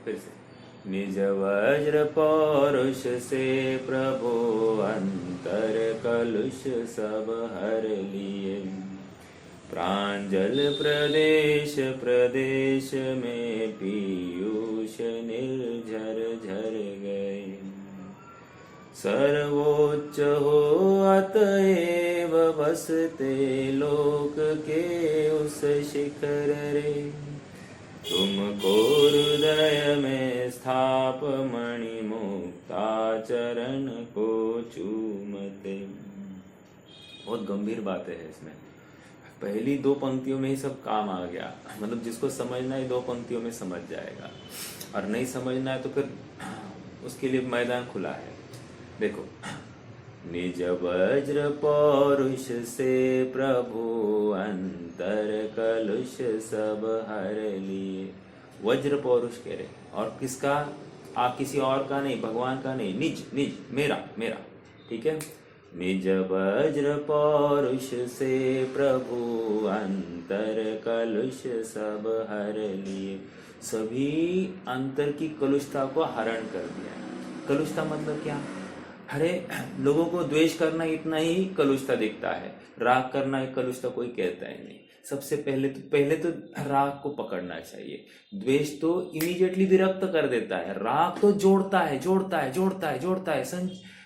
फिर से। निज वज्र पौरुष से प्रभु अंतर कलुष सब हर लिए। प्रांजल प्रदेश प्रदेश में पीयूष निर्झर झर गए। सर्वोच्च हो अतएव बसते लोक के उस शिखर रे। तुमको हृदय में स्थाप मणि मुक्ता चरण को चूमते। बहुत गंभीर बातें है इसमें। पहली दो पंक्तियों में ही सब काम आ गया, मतलब जिसको समझना है दो पंक्तियों में समझ जाएगा, और नहीं समझना है तो फिर उसके लिए मैदान खुला है। देखो, निज वज्र पौरुष से प्रभु अंतर कलुष सब हर लिए। वज्र पौरुष कह रहे, और किसका? आप किसी और का नहीं, भगवान का नहीं, निज निज, मेरा मेरा, ठीक है। निज वज्र पौरुष से प्रभु अंतर कलुष सब हर लिए। सभी अंतर की कलुषता को हरण कर दिया। कलुषता मतलब क्या? अरे लोगों को द्वेष करना इतना ही कलुषता दिखता है, राग करना कलुषता कोई कहता ही नहीं। सबसे पहले तो राग को पकड़ना चाहिए। द्वेष तो इमीडिएटली विरक्त कर देता है, राग तो जोड़ता है जोड़ता है जोड़ता है जोड़ता है,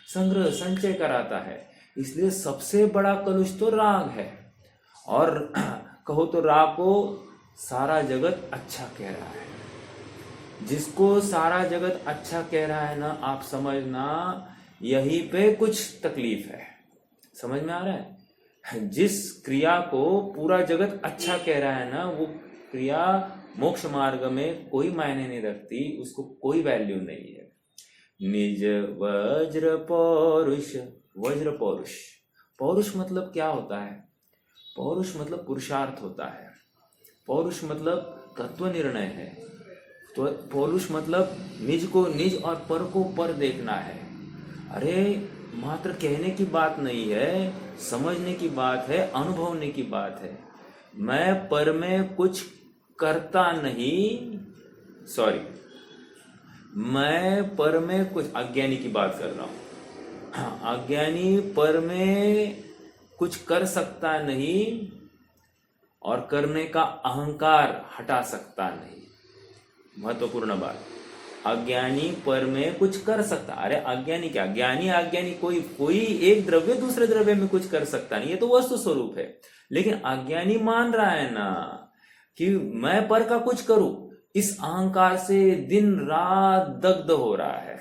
संग्रह संचय कराता है। इसलिए सबसे बड़ा कलुष तो राग है। और कहो तो राग को सारा जगत अच्छा कह रहा है। जिसको सारा जगत अच्छा कह रहा है ना, आप समझना यहीं पे कुछ तकलीफ है। समझ में आ रहा है? जिस क्रिया को पूरा जगत अच्छा कह रहा है ना, वो क्रिया मोक्ष मार्ग में कोई मायने नहीं रखती, उसको कोई वैल्यू नहीं है। निज वज्र पौरुष। वज्र पौरुष, पौरुष मतलब क्या होता है? पौरुष मतलब पुरुषार्थ होता है। पौरुष मतलब तत्व निर्णय है। तो पौरुष मतलब निज को निज और पर को पर देखना है। अरे मात्र कहने की बात नहीं है, समझने की बात है, अनुभवने की बात है। मैं पर में कुछ करता नहीं, सॉरी, मैं पर में कुछ, अज्ञानी की बात कर रहा हूं। हाँ, अज्ञानी पर में कुछ कर सकता नहीं और करने का अहंकार हटा सकता नहीं। महत्वपूर्ण बात, अज्ञानी पर में कुछ कर सकता। अरे अज्ञानी क्या, ज्ञानी अज्ञानी कोई एक द्रव्य दूसरे द्रव्य में कुछ कर सकता नहीं, ये तो वस्तु स्वरूप है। लेकिन अज्ञानी मान रहा है ना कि मैं पर का कुछ करूं, इस अहंकार से दिन रात दग्ध हो रहा है।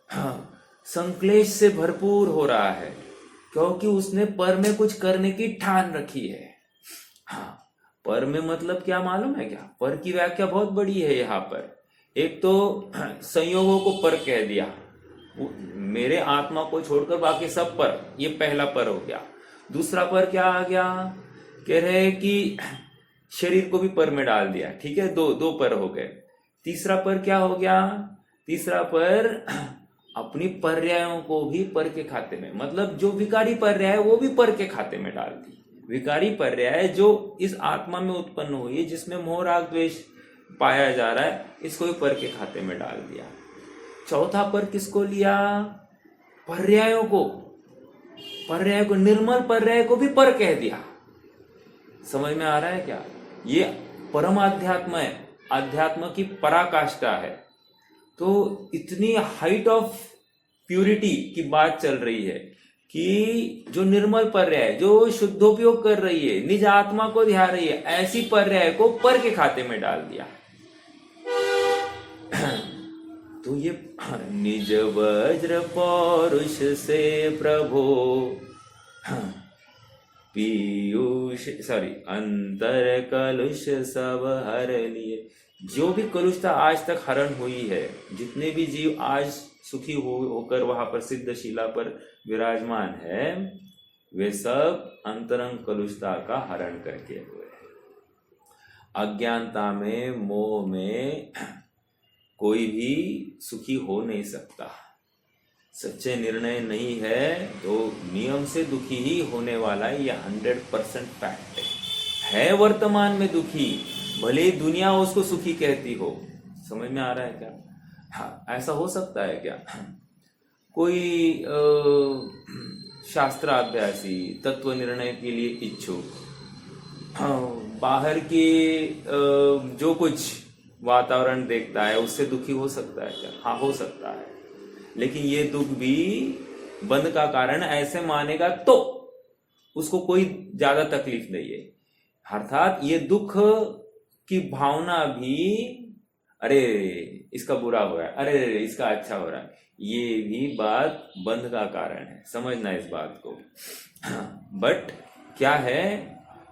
हाँ, संक्लेश से भरपूर हो रहा है, क्योंकि उसने पर में कुछ करने की ठान रखी है। हाँ, पर में मतलब क्या मालूम है क्या? पर की व्याख्या बहुत बड़ी है यहाँ पर। एक तो संयोगों को पर कह दिया, मेरे आत्मा को छोड़कर बाकी सब पर, ये पहला पर हो गया। दूसरा पर क्या आ गया? कह रहे कि शरीर को भी पर में डाल दिया, ठीक है, दो पर हो गए। तीसरा पर क्या हो गया? तीसरा पर अपनी पर्यायों को भी पर के खाते में, मतलब जो विकारी पर्याय है वो भी पर के खाते में डाल दी। विकारी पर्याय जो इस आत्मा में उत्पन्न हुई है, जिसमें मोह राग द्वेष पाया जा रहा है, इसको भी पर के खाते में डाल दिया। चौथा पर किसको लिया? पर्यायों को, निर्मल पर्याय को भी पर कह दिया। समझ में आ रहा है क्या? ये परम अध्यात्म है, अध्यात्म की पराकाष्ठा है। तो इतनी हाइट ऑफ प्यूरिटी की बात चल रही है कि जो निर्मल पर्याय, जो शुद्धोपयोग कर रही है, निज आत्मा को ध्यान रही है, ऐसी पर्याय को पर के खाते में डाल दिया। तो ये निज वज्र पौरुष से प्रभु पीयूष, सॉरी, अंतर कलुष सब हर लिए। जो भी कलुषता आज तक हरण हुई है, जितने भी जीव आज सुखी होकर वहां पर सिद्ध शिला पर विराजमान है, वे सब अंतरंग कलुषता का हरण करके हुए हैं। अज्ञानता में, मोह में कोई भी सुखी हो नहीं सकता। सच्चे निर्णय नहीं है तो नियम से दुखी ही होने वाला है, यह 100% फैक्ट है। वर्तमान में दुखी, भले ही दुनिया उसको सुखी कहती हो, समझ में आ रहा है क्या? हाँ, ऐसा हो सकता है क्या? कोई शास्त्राभ्यासी, तत्व निर्णय के लिए इच्छुक, बाहर के जो कुछ वातावरण देखता है उससे दुखी हो सकता है क्या? हाँ, हो सकता है। लेकिन ये दुख भी बंध का कारण ऐसे मानेगा तो उसको कोई ज्यादा तकलीफ नहीं है। अर्थात ये दुख की भावना भी, अरे इसका बुरा हो रहा है, अरे इसका अच्छा हो रहा है, ये भी बात बंध का कारण है। समझना इस बात को। बट क्या है,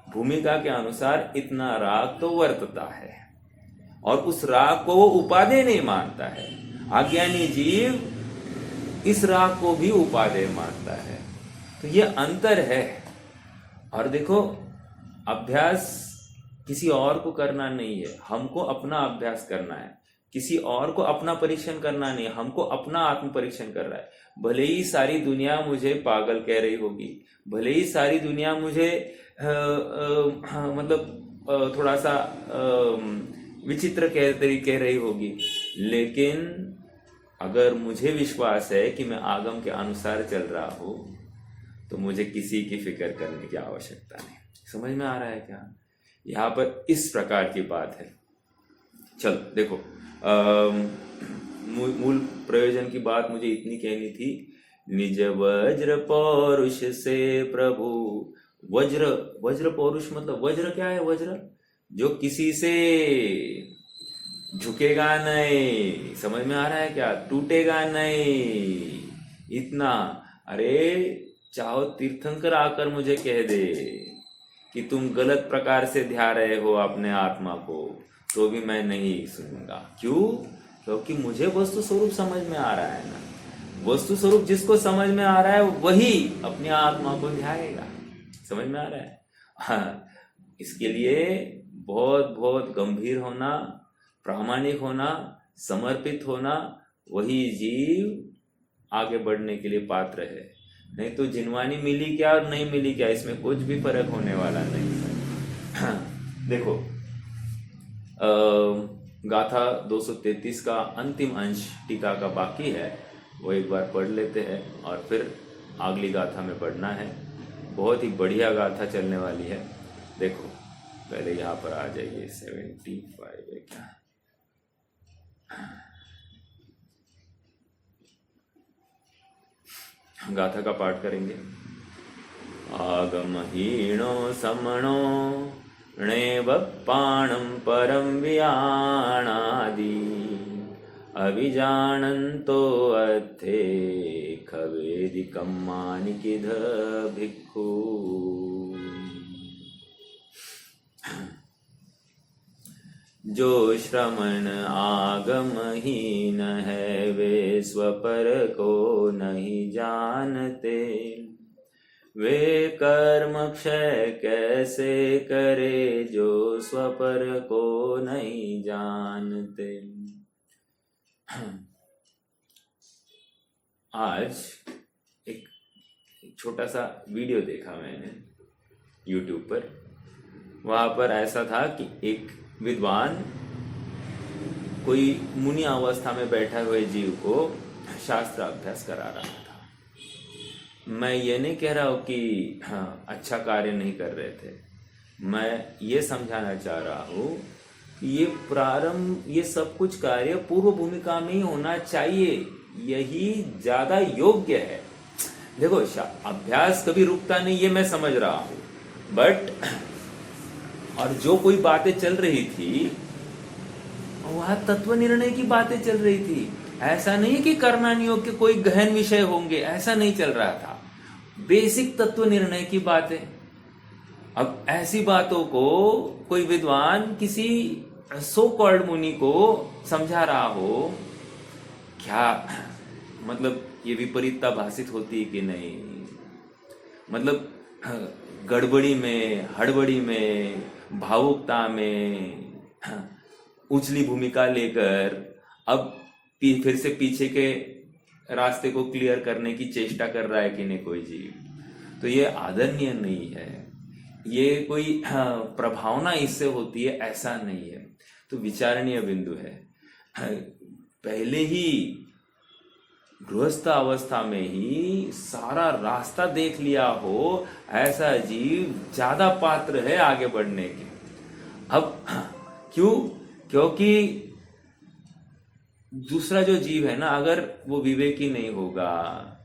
भूमिका के अनुसार इतना राग तो वर्तता है और उस राग को वो उपादेय नहीं मानता है। अज्ञानी जीव इस राग को भी उपादेय मानता है। तो ये अंतर है। और देखो, अभ्यास किसी और को करना नहीं है, हमको अपना अभ्यास करना है। किसी और को अपना परीक्षण करना नहीं है, हमको अपना आत्म परीक्षण कर रहा है। भले ही सारी दुनिया मुझे पागल कह रही होगी, भले ही सारी दुनिया मुझे मतलब थोड़ा सा विचित्र कह रही होगी, लेकिन अगर मुझे विश्वास है कि मैं आगम के अनुसार चल रहा हूं तो मुझे किसी की फिक्र करने की आवश्यकता नहीं। समझ में आ रहा है क्या? यहाँ पर इस प्रकार की बात है। चलो देखो, मूल प्रयोजन की बात मुझे इतनी कहनी थी। निज वज्र पौरुष से प्रभु, वज्र पौरुष मतलब वज्र क्या है? वज्र जो किसी से झुकेगा नहीं। समझ में आ रहा है क्या? टूटेगा नहीं। इतना, अरे चाहो तीर्थंकर आकर मुझे कह दे कि तुम गलत प्रकार से ध्या रहे हो अपने आत्मा को, तो भी मैं नहीं सुनूंगा। क्यों? क्योंकि मुझे वस्तु स्वरूप समझ में आ रहा है ना। वस्तु स्वरूप जिसको समझ में आ रहा है वही अपनी आत्मा को ध्याएगा। समझ में आ रहा है? हाँ, इसके लिए बहुत बहुत गंभीर होना, प्रामाणिक होना, समर्पित होना, वही जीव आगे बढ़ने के लिए पात्र है। नहीं तो जिनवानी मिली क्या और नहीं मिली क्या, इसमें कुछ भी फर्क होने वाला नहीं है। देखो, गाथा 233 का अंतिम अंश टीका का बाकी है, वो एक बार पढ़ लेते हैं और फिर अगली गाथा में पढ़ना है। बहुत ही बढ़िया गाथा चलने वाली है। देखो, पहले यहाँ पर आ जाइए। 75 है क्या? गाथा का पाठ करेंगे। आगमहीनो समणो णेवप्पाणं परं वियाणादि अविजानन्तो अर्थे खवेदिकं मानिकिध भिक्खु। जो श्रमण आगमहीन है वे स्वपर को नहीं जानते, वे कर्म क्षय कैसे करे जो स्वपर को नहीं जानते। आज एक छोटा सा वीडियो देखा मैंने YouTube पर। वहां पर ऐसा था कि एक विद्वान कोई मुनि अवस्था में बैठा हुए जीव को शास्त्र अभ्यास करा रहा था। मैं ये नहीं कह रहा हूं कि अच्छा कार्य नहीं कर रहे थे, मैं ये समझाना चाह रहा हूं कि ये प्रारंभ, ये सब कुछ कार्य पूर्व भूमिका में ही होना चाहिए, यही ज्यादा योग्य है। देखो, अभ्यास कभी रुकता नहीं, ये मैं समझ रहा हूं, बट और जो कोई बातें चल रही थी वह तत्व निर्णय की बातें चल रही थी। ऐसा नहीं कि करना नहीं हो कि कोई गहन विषय होंगे, ऐसा नहीं चल रहा था। बेसिक तत्व निर्णय की बातें। अब ऐसी बातों को कोई विद्वान किसी सो कॉल्ड मुनि को समझा रहा हो, क्या मतलब ये विपरीतता भाषित होती है कि नहीं? मतलब गड़बड़ी में, हड़बड़ी में, भावुकता में उछली भूमिका लेकर अब फिर से पीछे के रास्ते को क्लियर करने की चेष्टा कर रहा है कि नहीं कोई जीव। तो ये आदरणीय नहीं है, ये कोई प्रभावना इससे होती है, ऐसा नहीं है। तो विचारणीय बिंदु है। पहले ही गृहस्थ अवस्था में ही सारा रास्ता देख लिया हो, ऐसा जीव ज्यादा पात्र है आगे बढ़ने के। अब क्यों? क्योंकि दूसरा जो जीव है ना, अगर वो विवेकी नहीं होगा,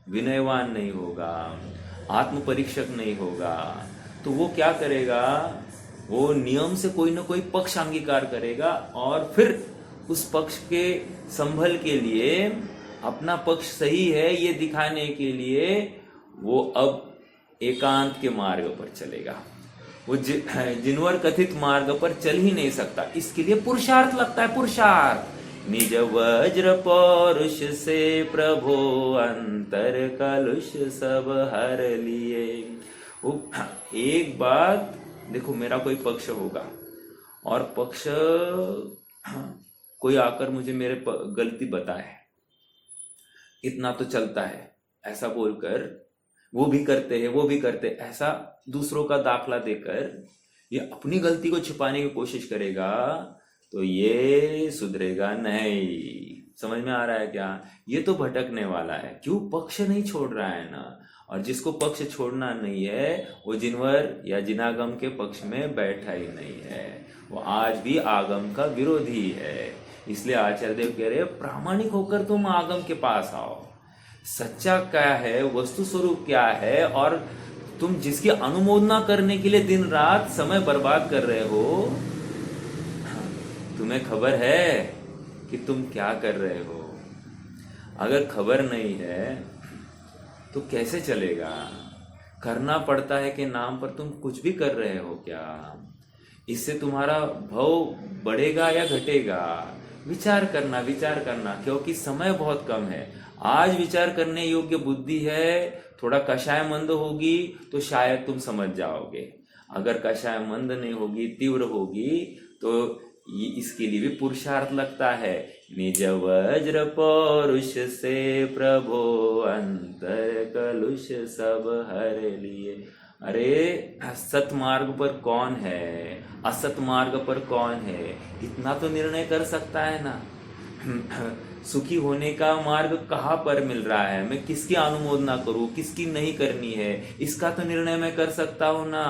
विनयवान नहीं होगा, आत्म परीक्षक नहीं होगा, तो वो क्या करेगा? वो नियम से कोई ना कोई पक्ष अंगीकार करेगा और फिर उस पक्ष के संभल के लिए, अपना पक्ष सही है ये दिखाने के लिए वो अब एकांत के मार्ग पर चलेगा। वो जिनवर कथित मार्ग पर चल ही नहीं सकता। इसके लिए पुरुषार्थ लगता है, पुरुषार्थ। निज वज्र पौरुष से प्रभो अंतर कलुष सब हर लिए। एक बात देखो, मेरा कोई पक्ष होगा और पक्ष कोई आकर मुझे मेरे गलती बताए, इतना तो चलता है, ऐसा बोलकर वो भी करते हैं, वो भी करते, ऐसा दूसरों का दाखला देकर ये अपनी गलती को छिपाने की कोशिश करेगा, तो ये सुधरेगा नहीं। समझ में आ रहा है क्या? ये तो भटकने वाला है। क्यों? पक्ष नहीं छोड़ रहा है ना। और जिसको पक्ष छोड़ना नहीं है वो जिनवर या जिनागम के पक्ष में बैठा ही नहीं है, वो आज भी आगम का विरोधी है। इसलिए आचार्य देव कह रहे प्रामाणिक होकर तुम आगम के पास आओ। सच्चा क्या है, वस्तु स्वरूप क्या है, और तुम जिसकी अनुमोदना करने के लिए दिन रात समय बर्बाद कर रहे हो, तुम्हें खबर है कि तुम क्या कर रहे हो? अगर खबर नहीं है तो कैसे चलेगा? करना पड़ता है कि नाम पर तुम कुछ भी कर रहे हो क्या? इससे तुम्हारा भव बढ़ेगा या घटेगा? विचार करना, विचार करना, क्योंकि समय बहुत कम है। आज विचार करने योग्य बुद्धि है, थोड़ा कषाय मंद होगी तो शायद तुम समझ जाओगे। अगर कषाय मंद नहीं होगी, तीव्र होगी, तो इसके लिए भी पुरुषार्थ लगता है। निज वज्र पौरुष से प्रभो अंतर कलुष सब हर लिए। अरे सत मार्ग पर कौन है, असत मार्ग पर कौन है, इतना तो निर्णय कर सकता है ना। सुखी होने का मार्ग कहाँ पर मिल रहा है, मैं किसकी अनुमोदना करूं, किसकी नहीं करनी है, इसका तो निर्णय मैं कर सकता हूं ना।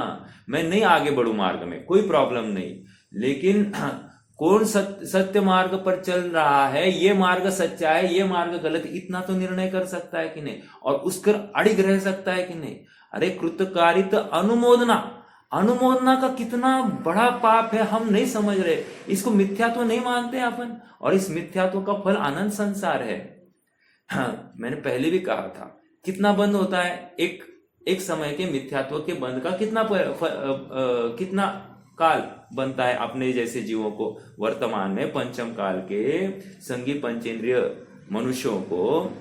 मैं नहीं आगे बढ़ू मार्ग में, कोई प्रॉब्लम नहीं, लेकिन कौन सत्य मार्ग पर चल रहा है, ये मार्ग सच्चा है, ये मार्ग गलत, इतना तो निर्णय कर सकता है कि नहीं, और उस पर अड़िग रह सकता है कि नहीं। अरे कृतकारित अनुमोदना, अनुमोदना का कितना बड़ा पाप है, हम नहीं समझ रहे। इसको मिथ्यात्व नहीं मानते अपन, और इस मिथ्यात्व का फल अनंत संसार है। हाँ, मैंने पहले भी कहा था, कितना बंद होता है एक समय के मिथ्यात्व के बंद का कितना काल बनता है अपने जैसे जीवों को। वर्तमान में पंचम काल के संगी पंचेंद्रिय मनुष्यों को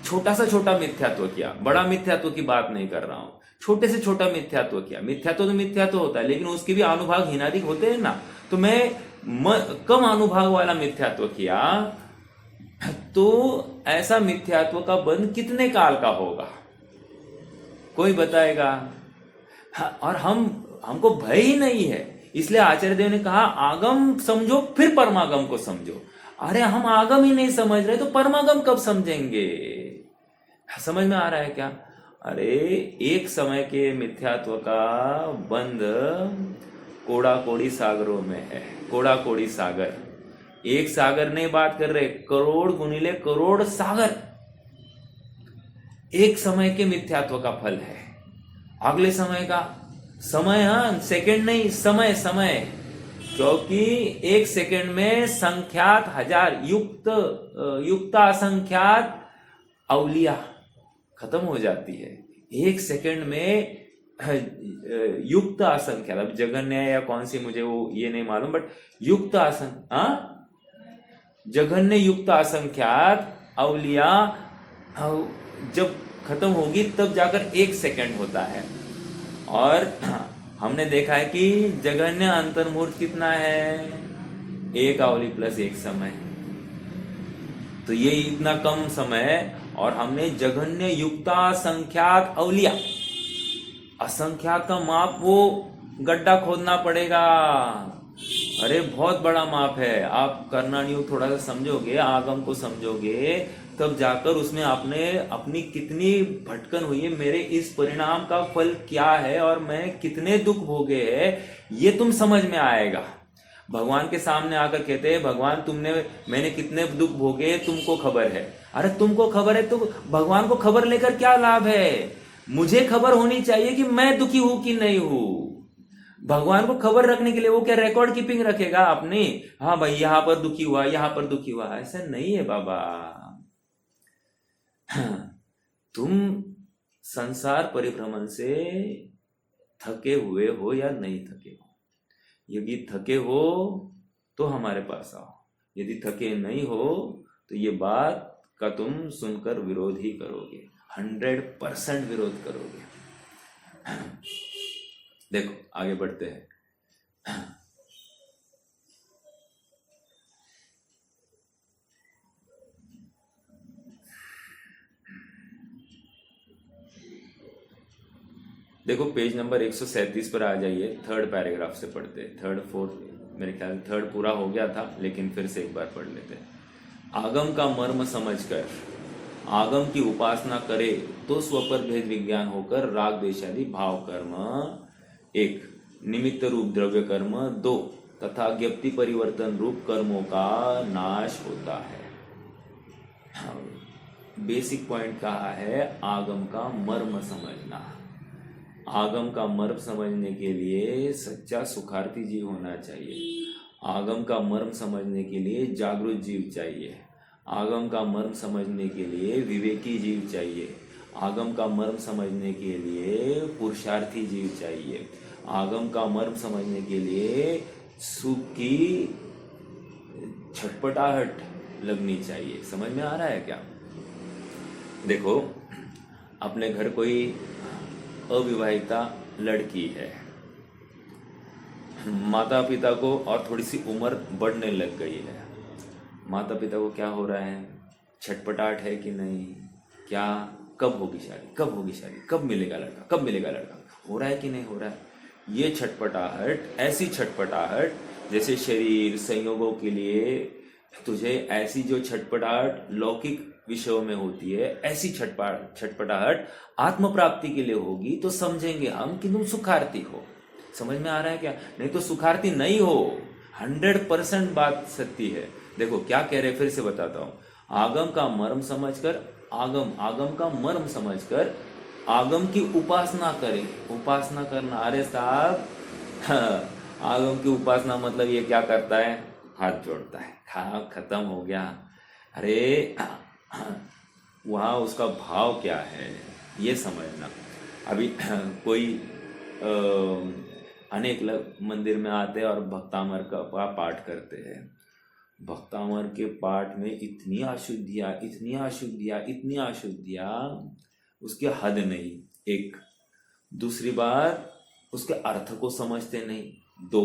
छोटा सा छोटा मिथ्यात्व किया, बड़ा मिथ्यात्व की बात नहीं कर रहा हूं, छोटे से छोटा मिथ्यात्व किया। मिथ्यात्व तो मिथ्यात्व होता है, लेकिन उसके भी अनुभाग हीनादिक होते हैं ना। तो मैं कम अनुभाग वाला मिथ्यात्व किया, तो ऐसा मिथ्यात्व का बंध कितने काल का होगा, कोई बताएगा? और हमको भय ही नहीं है। इसलिए आचार्य देव ने कहा आगम समझो फिर परमागम को समझो। अरे हम आगम ही नहीं समझ रहे तो परमागम कब समझेंगे? समझ में आ रहा है क्या? अरे एक समय के मिथ्यात्व का बंद कोड़ा कोड़ी सागरों में है। कोड़ा कोड़ी सागर, एक सागर नहीं बात कर रहे, करोड़ गुणिले करोड़ सागर एक समय के मिथ्यात्व का फल है। अगले समय का समय, हाँ सेकंड नहीं, समय, क्योंकि एक सेकंड में संख्यात हजार, युक्त असंख्यात अवलिया खत्म हो जाती है। एक सेकंड में युक्त असंख्यात, अब जघन्य या कौन सी मुझे वो ये नहीं मालूम, बट युक्त जघन्य युक्त असंख्यात अवलिया जब खत्म होगी तब जाकर एक सेकंड होता है। और हमने देखा है कि जघन्य अंतर्मुहूर्त कितना है, एक अवली प्लस एक समय, तो ये इतना कम समय है। और हमने जघन्य युक्ता संख्यात अवलिया, असंख्यात का माप वो गड्ढा खोदना पड़ेगा, अरे बहुत बड़ा माप है। आप करणानी योग थोड़ा सा समझोगे, आगम को समझोगे, तब जाकर उसमें आपने अपनी कितनी भटकन हुई है, मेरे इस परिणाम का फल क्या है और मैं कितने दुख भोगे हैं, ये तुम समझ में आएगा। भगवान के सामने आकर कहते हैं, भगवान मैंने कितने दुख भोगे तुमको खबर है। अरे तुमको खबर है तो भगवान को खबर लेकर क्या लाभ है? मुझे खबर होनी चाहिए कि मैं दुखी हूं कि नहीं हूं। भगवान को खबर रखने के लिए वो क्या रिकॉर्ड कीपिंग रखेगा अपनी? हाँ भाई यहां पर दुखी हुआ, यहां पर दुखी हुआ, ऐसा नहीं है बाबा। तुम संसार परिभ्रमण से थके हुए हो या नहीं थके हो? यदि थके हो तो हमारे पास आओ, यदि थके नहीं हो तो ये बात का तुम सुनकर विरोध ही करोगे, 100% विरोध करोगे। देखो आगे बढ़ते हैं। देखो पेज नंबर 137 पर आ जाइए, थर्ड पैराग्राफ से पढ़ते हैं। थर्ड फोर्थ, मेरे ख्याल थर्ड पूरा हो गया था, लेकिन फिर से एक बार पढ़ लेते हैं। आगम का मर्म समझकर आगम की उपासना करे तो स्वपर भेद विज्ञान होकर राग द्वेषादि भाव कर्म 1, निमित्त रूप द्रव्य कर्म 2 तथा ज्ञप्ति परिवर्तन रूप कर्मों का नाश होता है। बेसिक पॉइंट कहा है, आगम का मर्म समझना। आगम का मर्म समझने के लिए सच्चा सुखार्थी जीव होना चाहिए। आगम का मर्म समझने के लिए जागरूक जीव चाहिए। आगम का मर्म समझने के लिए विवेकी जीव चाहिए। आगम का मर्म समझने के लिए पुरुषार्थी जीव चाहिए। आगम का मर्म समझने के लिए सुख की छटपटाहट लगनी चाहिए। समझ में आ रहा है क्या? देखो अपने घर कोई अविवाहिता लड़की है, माता पिता को और थोड़ी सी उम्र बढ़ने लग गई है। माता पिता को क्या हो रहा है? छटपटाहट है कि नहीं? क्या कब होगी शादी, कब होगी शादी, कब मिलेगा लड़का, कब मिलेगा लड़का, हो रहा है कि नहीं हो रहा है? ये छटपटाहट, ऐसी छटपटाहट जैसे शरीर संयोगों के लिए तुझे ऐसी जो छटपटाहट लौकिक विषयों में होती है, ऐसी छटपटाहट आत्म प्राप्ति के लिए होगी तो समझेंगे हम कि तुम सुखार्थी हो। समझ में आ रहा है क्या? नहीं तो सुखार्थी नहीं हो। 100% बात सत्य है। देखो क्या कह रहे, फिर से बताता हूं। आगम का मर्म समझकर, आगम का मर्म समझकर आगम की उपासना करें। उपासना करना, अरे साहब आगम की उपासना मतलब ये क्या करता है? हाथ जोड़ता है, खत्म हो गया। अरे वहां उसका भाव क्या है ये समझना। अभी कोई अनेक लोग मंदिर में आते हैं और भक्तामर का पाठ करते हैं। भक्तामर के पाठ में इतनी अशुद्धियां, इतनी अशुद्धियां, इतनी अशुद्धियां, उसकी हद नहीं। एक, दूसरी बात उसके अर्थ को समझते नहीं। 2,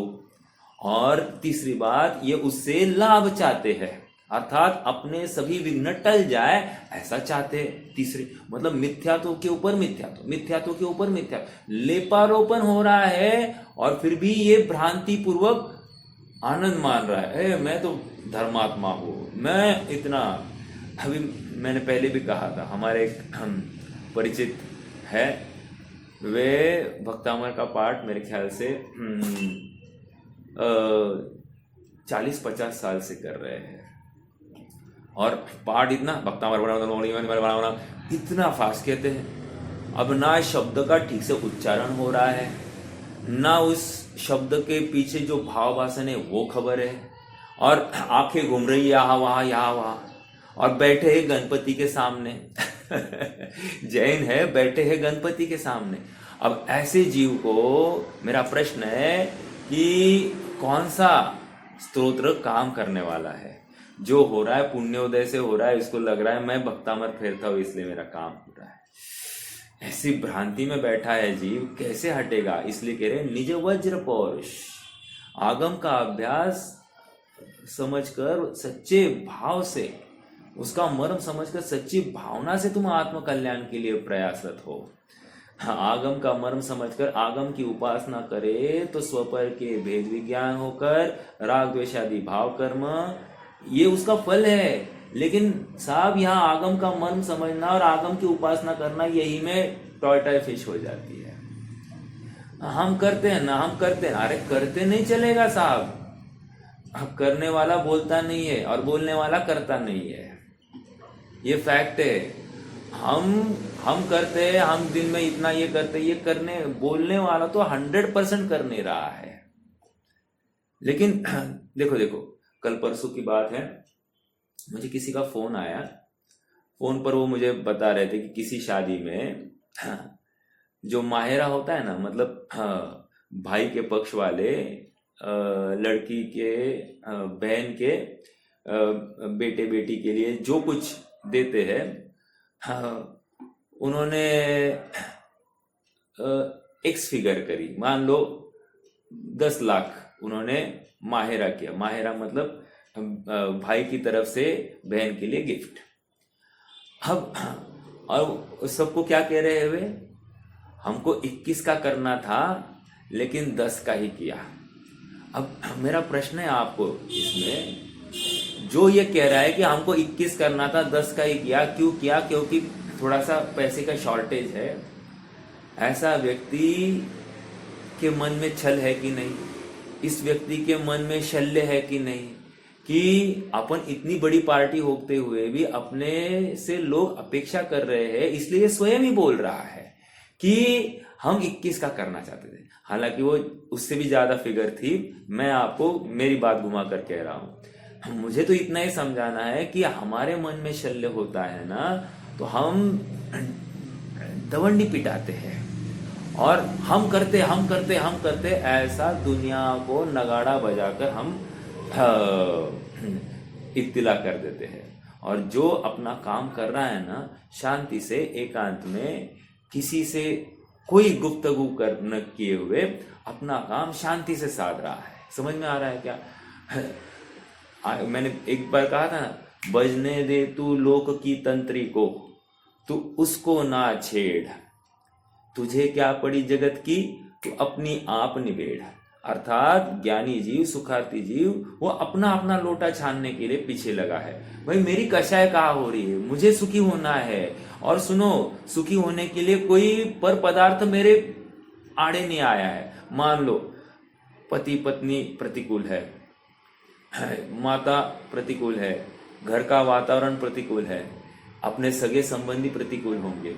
और तीसरी बात ये उससे लाभ चाहते हैं, अर्थात अपने सभी विघ्न टल जाए ऐसा चाहते हैं। तीसरी मतलब मिथ्यात्व के ऊपर मिथ्यात्व, मिथ्यात्व के ऊपर मिथ्यात्व, लेपारोपण हो रहा है और फिर भी ये भ्रांति पूर्वक आनंद मान रहा है, मैं तो धर्मात्मा हूं, मैं इतना। अभी मैंने पहले भी कहा था, हमारे एक परिचित है, वे भक्तामर का पाठ मेरे ख्याल से 40-50 साल से कर रहे हैं और पाठ इतना भक्तामर इतना फास्ट कहते हैं। अब ना शब्द का ठीक से उच्चारण हो रहा है, ना उस शब्द के पीछे जो भाव वासन है वो खबर है, और आंखें घूम रही यहाँ वहां, और बैठे हैं गणपति के सामने जैन है, बैठे हैं गणपति के सामने। अब ऐसे जीव को मेरा प्रश्न है कि कौन सा स्तोत्र काम करने वाला है? जो हो रहा है पुण्योदय से हो रहा है, इसको लग रहा है मैं भक्तामर फेरता हूं इसलिए मेरा काम हो रहा है। ऐसी भ्रांति में बैठा है जीव, कैसे हटेगा? इसलिए कह रहे निज वज्र पौरुष। आगम का अभ्यास समझकर सच्चे भाव से, उसका मर्म समझकर सच्ची भावना से तुम आत्म कल्याण के लिए प्रयासरत हो। हाँ, आगम का मर्म समझकर आगम की उपासना करे तो स्वपर के भेद विज्ञान होकर राग द्वेष आदि भाव कर्म ये उसका फल है। लेकिन साहब यहाँ आगम का मर्म समझना और आगम की उपासना करना यही में टॉय फिश हो जाती है। हम करते हैं ना, हम करते हैं, अरे करते नहीं चलेगा साहब। अब करने वाला बोलता नहीं है और बोलने वाला करता नहीं है, ये फैक्ट है। हम करते हैं, हम दिन में इतना ये करते, ये करने बोलने वाला तो 100% कर नहीं रहा है। लेकिन देखो देखो, कल परसों की बात है, मुझे किसी का फोन आया। फोन पर वो मुझे बता रहे थे कि किसी शादी में जो माहेरा होता है ना, मतलब भाई के पक्ष वाले लड़की के बहन के बेटे बेटी के लिए जो कुछ देते हैं, उन्होंने एक्स फिगर करी, मान लो 10 लाख उन्होंने माहेरा किया। माहेरा मतलब भाई की तरफ से बहन के लिए गिफ्ट। अब और सबको क्या कह रहे हुए, हमको 21 का करना था लेकिन 10 का ही किया। अब मेरा प्रश्न है आपको इसमें, जो ये कह रहा है कि हमको 21 करना था 10 का ही किया, क्यों किया? क्योंकि थोड़ा सा पैसे का शॉर्टेज है। ऐसा व्यक्ति के मन में छल है कि नहीं? इस व्यक्ति के मन में शल्य है कि नहीं कि अपन इतनी बड़ी पार्टी होते हुए भी अपने से लोग अपेक्षा कर रहे हैं, इसलिए स्वयं ही बोल रहा है कि हम 21 का करना चाहते थे। हालांकि वो उससे भी ज्यादा फिगर थी। मैं आपको मेरी बात घुमा कर कह रहा हूं, मुझे तो इतना ही समझाना है कि हमारे मन में शल्य होता है ना, तो हम दवंडी पिटाते हैं और हम करते ऐसा दुनिया को नगाड़ा बजाकर हम इत्तिला कर देते हैं। और जो अपना काम कर रहा है ना, शांति से एकांत में किसी से कोई गुफ्तगू कर न किए हुए अपना काम शांति से साध रहा है। समझ में आ रहा है क्या? मैंने एक बार कहा था ना, बजने दे तू लोक की तंत्री को, तू उसको ना छेड़, तुझे क्या पड़ी जगत की, तू अपनी आप निबेड़। अर्थात ज्ञानी जीव, सुखार्थी जीव, वो अपना अपना लोटा छानने के लिए पीछे लगा है। भाई मेरी कषाय कहाँ हो रही है, मुझे सुखी होना है। और सुनो, सुखी होने के लिए कोई पर पदार्थ मेरे आड़े नहीं आया है। मान लो पति पत्नी प्रतिकूल है, माता प्रतिकूल है, घर का वातावरण प्रतिकूल है, अपने सगे संबंधी प्रतिकूल होंगे,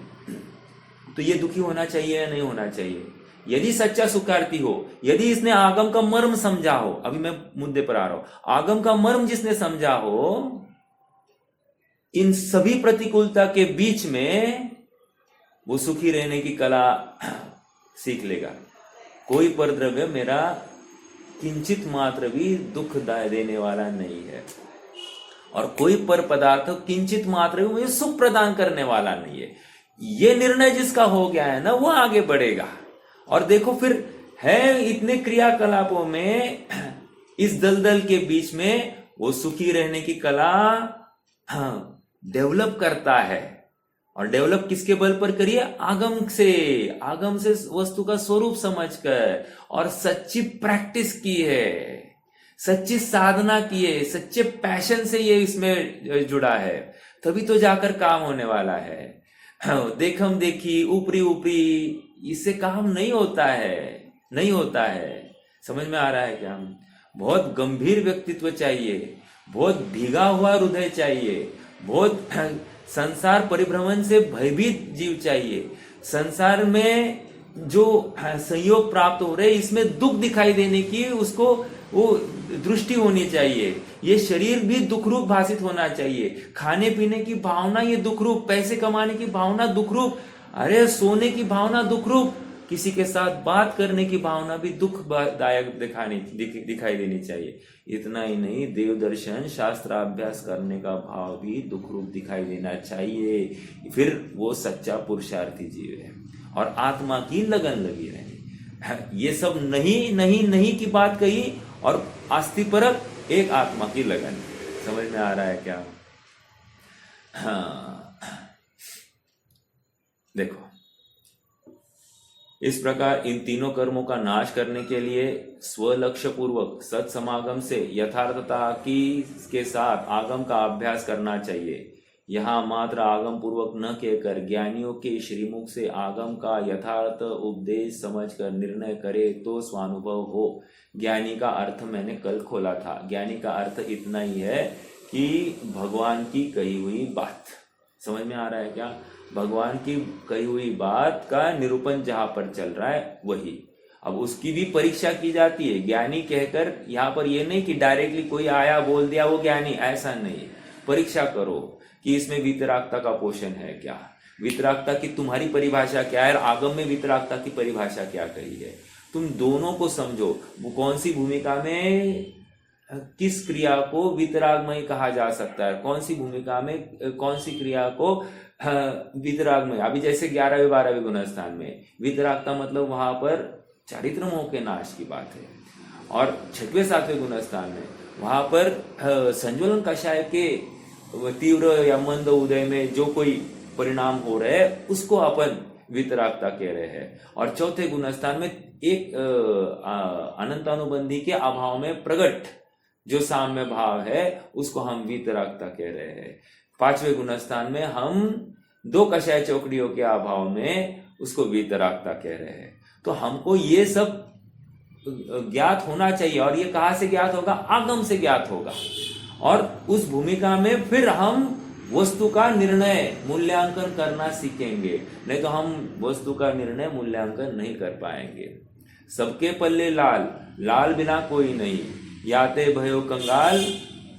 तो ये दुखी होना चाहिए या नहीं होना चाहिए? यदि सच्चा सुखार्थी हो, यदि इसने आगम का मर्म समझा हो, अभी मैं मुद्दे पर आ रहा हूं, आगम का मर्म जिसने समझा हो, इन सभी प्रतिकूलता के बीच में वो सुखी रहने की कला सीख लेगा। कोई परद्रव्य मेरा किंचित मात्र भी दुख देने वाला नहीं है, और कोई पर पदार्थ किंचित मात्र भी मुझे सुख प्रदान करने वाला नहीं है। ये निर्णय जिसका हो गया है ना, वो आगे बढ़ेगा। और देखो फिर है इतने क्रियाकलापों में, इस दलदल के बीच में वो सुखी रहने की कला डेवलप करता है। और डेवलप किसके बल पर करिए? आगम से वस्तु का स्वरूप समझकर, और सच्ची प्रैक्टिस की है, सच्ची साधना की है, सच्चे पैशन से ये इसमें जुड़ा है, तभी तो जाकर काम होने वाला है। देखम देखी, ऊपरी ऊपरी, इससे काम नहीं होता है। समझ में आ रहा है क्या? बहुत गंभीर व्यक्तित्व चाहिए, बहुत भीगा हुआ हृदय चाहिए, बहुत संसार परिभ्रमण से भयभीत जीव चाहिए। संसार में जो संयोग प्राप्त हो रहे, इसमें दुख दिखाई देने की उसको वो दृष्टि होनी चाहिए। ये शरीर भी दुख रूप भाषित होना चाहिए। खाने पीने की भावना ये दुख रूप, पैसे कमाने की भावना दुख रूप, अरे सोने की भावना दुख रूप, किसी के साथ बात करने की भावना भी दुखदायक दिखाई देनी चाहिए। इतना ही नहीं, देव दर्शन शास्त्राभ्यास करने का भाव भी दुख रूप दिखाई देना चाहिए। फिर वो सच्चा पुरुषार्थी जीव है और आत्मा की लगन लगी रहे। ये सब नहीं की बात कही, और आस्तिपरक एक आत्मा की लगन। समझ में आ रहा है क्या? हाँ, देखो इस प्रकार इन तीनों कर्मों का नाश करने के लिए स्वलक्ष्य पूर्वक सत्समागम से यथार्थता की के साथ आगम का अभ्यास करना चाहिए। यहाँ मात्र आगम पूर्वक न कहकर ज्ञानियों के श्रीमुख से आगम का यथार्थ उपदेश समझकर निर्णय करे तो स्वानुभव हो। ज्ञानी का अर्थ मैंने कल खोला था। ज्ञानी का अर्थ इतना ही है कि भगवान की कही हुई बात, समझ में आ रहा है क्या? भगवान की कही हुई बात का निरूपण जहां पर चल रहा है वही। अब उसकी भी परीक्षा की जाती है। ज्ञानी कहकर यहाँ पर ये नहीं कि डायरेक्टली कोई आया बोल दिया वो ज्ञानी, ऐसा नहीं। परीक्षा करो कि इसमें वितरागता का पोषण है क्या, वितरागता की तुम्हारी परिभाषा क्या है, आगम में वितरागता की परिभाषा क्या कही है। तुम दोनों को समझो, वो कौन सी भूमिका में किस क्रिया को वितरागमय कहा जा सकता है, कौन सी भूमिका में कौन सी क्रिया को वितरागमय। अभी जैसे 11वें 12वें गुणस्थान में वितरागता मतलब वहां पर चारित्र मोह के नाश की बात है, और 6वें 7वें गुणस्थान में वहां पर संज्वलन कषाय के तीव्र या मंद उदय में जो कोई परिणाम हो रहे हैं उसको अपन वितरागता कह रहे हैं। और 4थे गुणस्थान में एक अनंतानुबंधी के अभाव में प्रकट जो साम्य भाव है उसको हम वितरागता कह रहे हैं। 5वें गुणस्थान में हम 2 कषाय चौकड़ियों के अभाव में उसको वितरागता कह रहे हैं। तो हमको ये सब ज्ञात होना चाहिए, और ये कहाँ से ज्ञात होगा? आगम से ज्ञात होगा। और उस भूमिका में फिर हम वस्तु का निर्णय मूल्यांकन करना सीखेंगे, नहीं तो हम वस्तु का निर्णय मूल्यांकन नहीं कर पाएंगे। सबके पल्ले लाल, लाल बिना कोई नहीं, याते भयो कंगाल,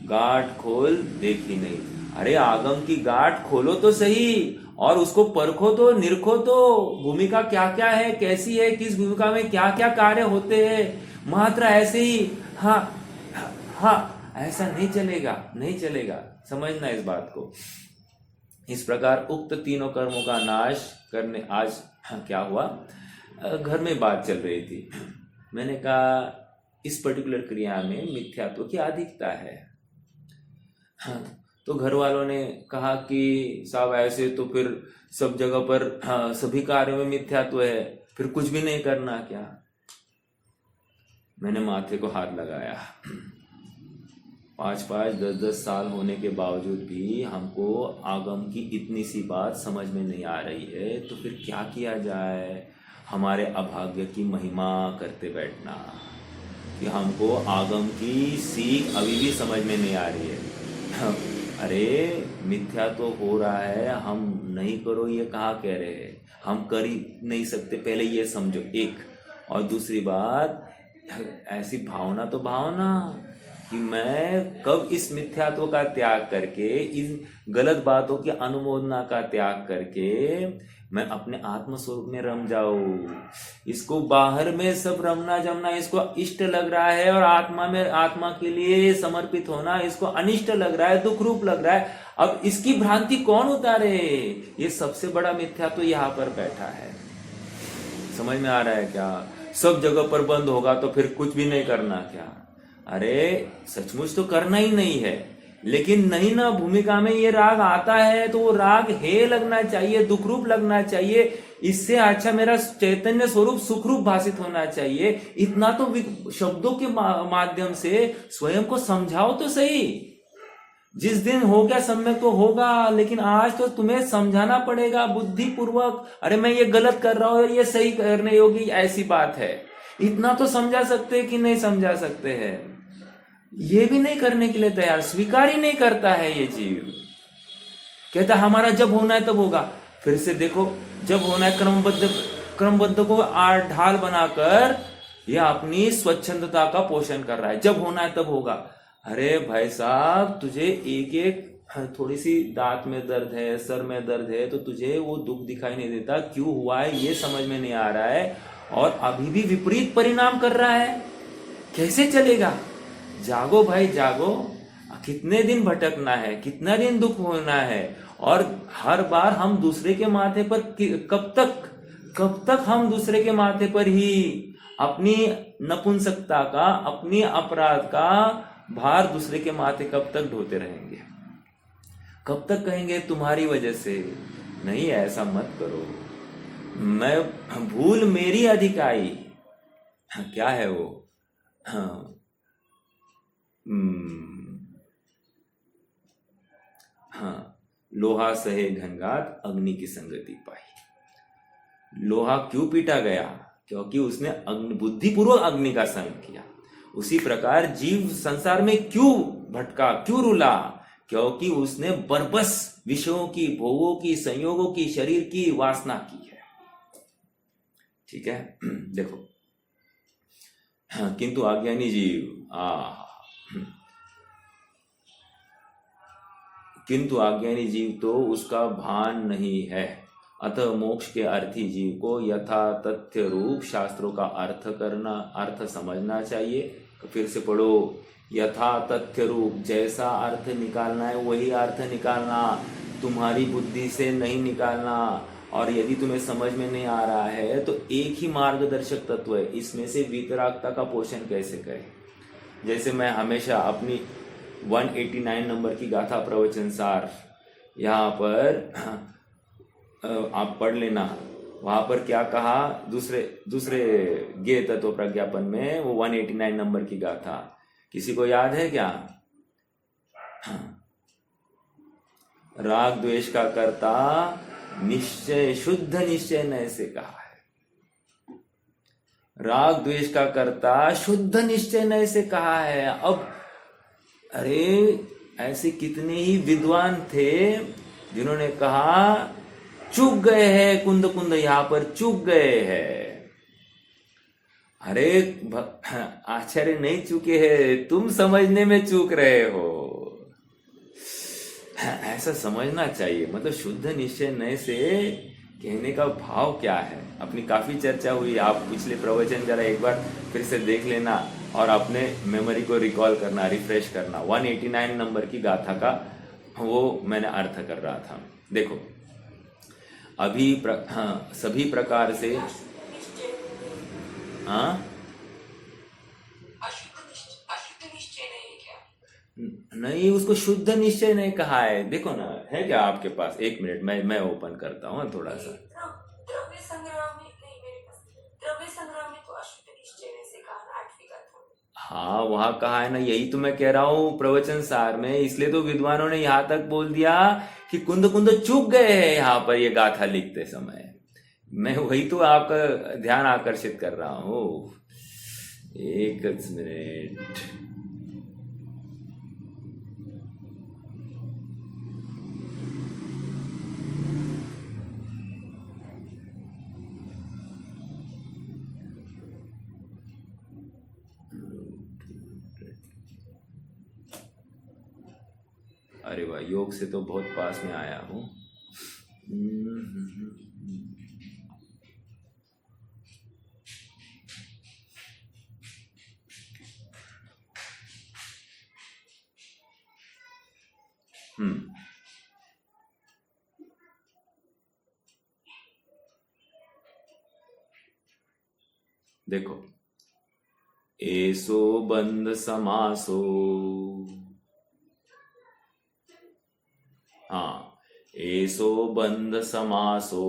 गांठ खोल देखी नहीं। अरे आगम की गांठ खोलो तो सही, और उसको परखो तो, निरखो तो, भूमिका क्या क्या है, कैसी है, किस भूमिका में क्या क्या कार्य होते हैं। मात्र ऐसे ही हाँ हाँ ऐसा नहीं चलेगा, नहीं चलेगा। समझना इस बात को। इस प्रकार उक्त तीनों कर्मों का नाश करने आज क्या हुआ, घर में बात चल रही थी। मैंने कहा इस पर्टिकुलर क्रिया में मिथ्यात्व की अधिकता है। तो घर वालों ने कहा कि साहब ऐसे तो फिर सब जगह पर सभी कार्यों में मिथ्यात्व है, फिर कुछ भी नहीं करना क्या? मैंने माथे को हाथ लगाया। 5-5, 10-10 साल होने के बावजूद भी हमको आगम की इतनी सी बात समझ में नहीं आ रही है, तो फिर क्या किया जाए? हमारे अभाग्य की महिमा करते बैठना कि हमको आगम की सीख अभी भी समझ में नहीं आ रही है। अरे मिथ्या तो हो रहा है, हम नहीं करो ये कहाँ कह रहे हैं? हम कर ही नहीं सकते, पहले ये समझो एक। और दूसरी बात, ऐसी भावना तो भावना कि मैं कब इस मिथ्यात्व का त्याग करके, इन गलत बातों की अनुमोदना का त्याग करके मैं अपने आत्म स्वरूप में रम जाऊं। इसको बाहर में सब रमना जमना इसको इष्ट लग रहा है, और आत्मा में, आत्मा के लिए समर्पित होना इसको अनिष्ट लग रहा है, दुख रूप लग रहा है। अब इसकी भ्रांति कौन उतारे? ये सबसे बड़ा मिथ्या तो यहाँ पर बैठा है। समझ में आ रहा है क्या? सब जगह पर बंद होगा तो फिर कुछ भी नहीं करना क्या? अरे सचमुच तो करना ही नहीं है, लेकिन नहीं ना भूमिका में ये राग आता है तो वो राग हे लगना चाहिए, दुख रूप लगना चाहिए। इससे अच्छा मेरा चैतन्य स्वरूप सुखरूप भाषित होना चाहिए। इतना तो शब्दों के माध्यम से स्वयं को समझाओ तो सही। जिस दिन हो गया सम्यक तो होगा, लेकिन आज तो तुम्हें समझाना पड़ेगा बुद्धि पूर्वक। अरे मैं ये गलत कर रहा हूं और ये सही करने योगी ऐसी बात है। इतना तो समझा सकते कि नहीं समझा सकते हैं? ये भी नहीं करने के लिए तैयार, स्वीकार ही नहीं करता है ये जीव। कहता हमारा जब होना है तब होगा। फिर से देखो, जब होना है क्रमबद्ध को ढाल बनाकर यह अपनी स्वच्छंदता का पोषण कर रहा है। जब होना है तब होगा। अरे भाई साहब, तुझे एक एक थोड़ी सी दांत में दर्द है, सर में दर्द है, तो तुझे वो दुख दिखाई नहीं देता, क्यों हुआ है ये समझ में नहीं आ रहा है, और अभी भी विपरीत परिणाम कर रहा है। कैसे चलेगा? जागो भाई जागो। कितने दिन भटकना है, कितना दिन दुख होना है, और हर बार हम दूसरे के माथे पर कब तक हम दूसरे के माथे पर ही अपनी नपुंसकता का, अपनी अपराध का भार दूसरे के माथे कब तक ढोते रहेंगे? कब तक कहेंगे तुम्हारी वजह से? नहीं, ऐसा मत करो। मैं भूल मेरी अधिकाई। क्या है वो? हाँ, हाँ, लोहा सहे घनघात अग्नि की संगति पाई। लोहा क्यों पीटा गया? क्योंकि उसने बुद्धिपूर्वक अग्नि का संग किया। उसी प्रकार जीव संसार में क्यों भटका, क्यों रुला? क्योंकि उसने बरबस विषयों की, भोगों की, संयोगों की, शरीर की वासना की है। ठीक है। देखो, किंतु अज्ञानी जीव किंतु अज्ञानी जीव तो उसका भान नहीं है। अतः मोक्ष के अर्थी जीव को यथा तथ्य रूप शास्त्रों का अर्थ समझना चाहिए। फिर से पढ़ो, यथा तथ्य रूप, जैसा अर्थ निकालना है वही अर्थ निकालना, तुम्हारी बुद्धि से नहीं निकालना। और यदि तुम्हें समझ में नहीं आ रहा है तो एक ही मार्गदर्शक तत्व है, इसमें से वितरागता का पोषण कैसे करें। जैसे मैं हमेशा अपनी 189 नंबर की गाथा प्रवचन सार यहाँ पर आप पढ़ लेना। वहां पर क्या कहा, दूसरे ज्ञेय तत्व प्रज्ञापन में, वो 189 नंबर की गाथा किसी को याद है क्या? राग द्वेष का कर्ता निश्चय, शुद्ध निश्चय न से कहा है। राग द्वेष का कर्ता शुद्ध निश्चय न से कहा है। अब अरे ऐसे कितने ही विद्वान थे जिन्होंने कहा चूक गए हैं, कुंद कुंद यहां पर चूक गए हैं। अरे आचार्य नहीं चूके हैं, तुम समझने में चूक रहे हो। ऐसा समझना चाहिए। मतलब शुद्ध निश्चय नए से कहने का भाव क्या है। अपनी काफी चर्चा हुई, आप पिछले प्रवचन जरा एक बार फिर से देख लेना और अपने मेमोरी को रिकॉल करना, रिफ्रेश करना। 189 नंबर की गाथा का वो मैंने अर्थ कर रहा था। देखो, अभी सभी प्रकार से नहीं, उसको शुद्ध निश्चय नहीं कहा है। देखो ना, है क्या आपके पास? एक मिनट, मैं ओपन करता हूँ थोड़ा सा। द्रव्य संग्रह में नहीं, मेरे पास द्रव्य संग्रह में तो अशुद्ध निश्चय ने से कहा 8वीं गाथा। हाँ, वहां कहा है ना, यही तो मैं कह रहा हूँ प्रवचन सार में। इसलिए तो विद्वानों ने यहाँ तक बोल दिया कि कुंद कुंद चूक गए हैं यहाँ पर ये गाथा लिखते समय। मैं वही तो आपका ध्यान आकर्षित कर रहा हूँ। एक मिनट, अरे वाह, योग से तो बहुत पास में आया हूँ। देखो, ऐसो बंध समासो, ऐसो बंध समासो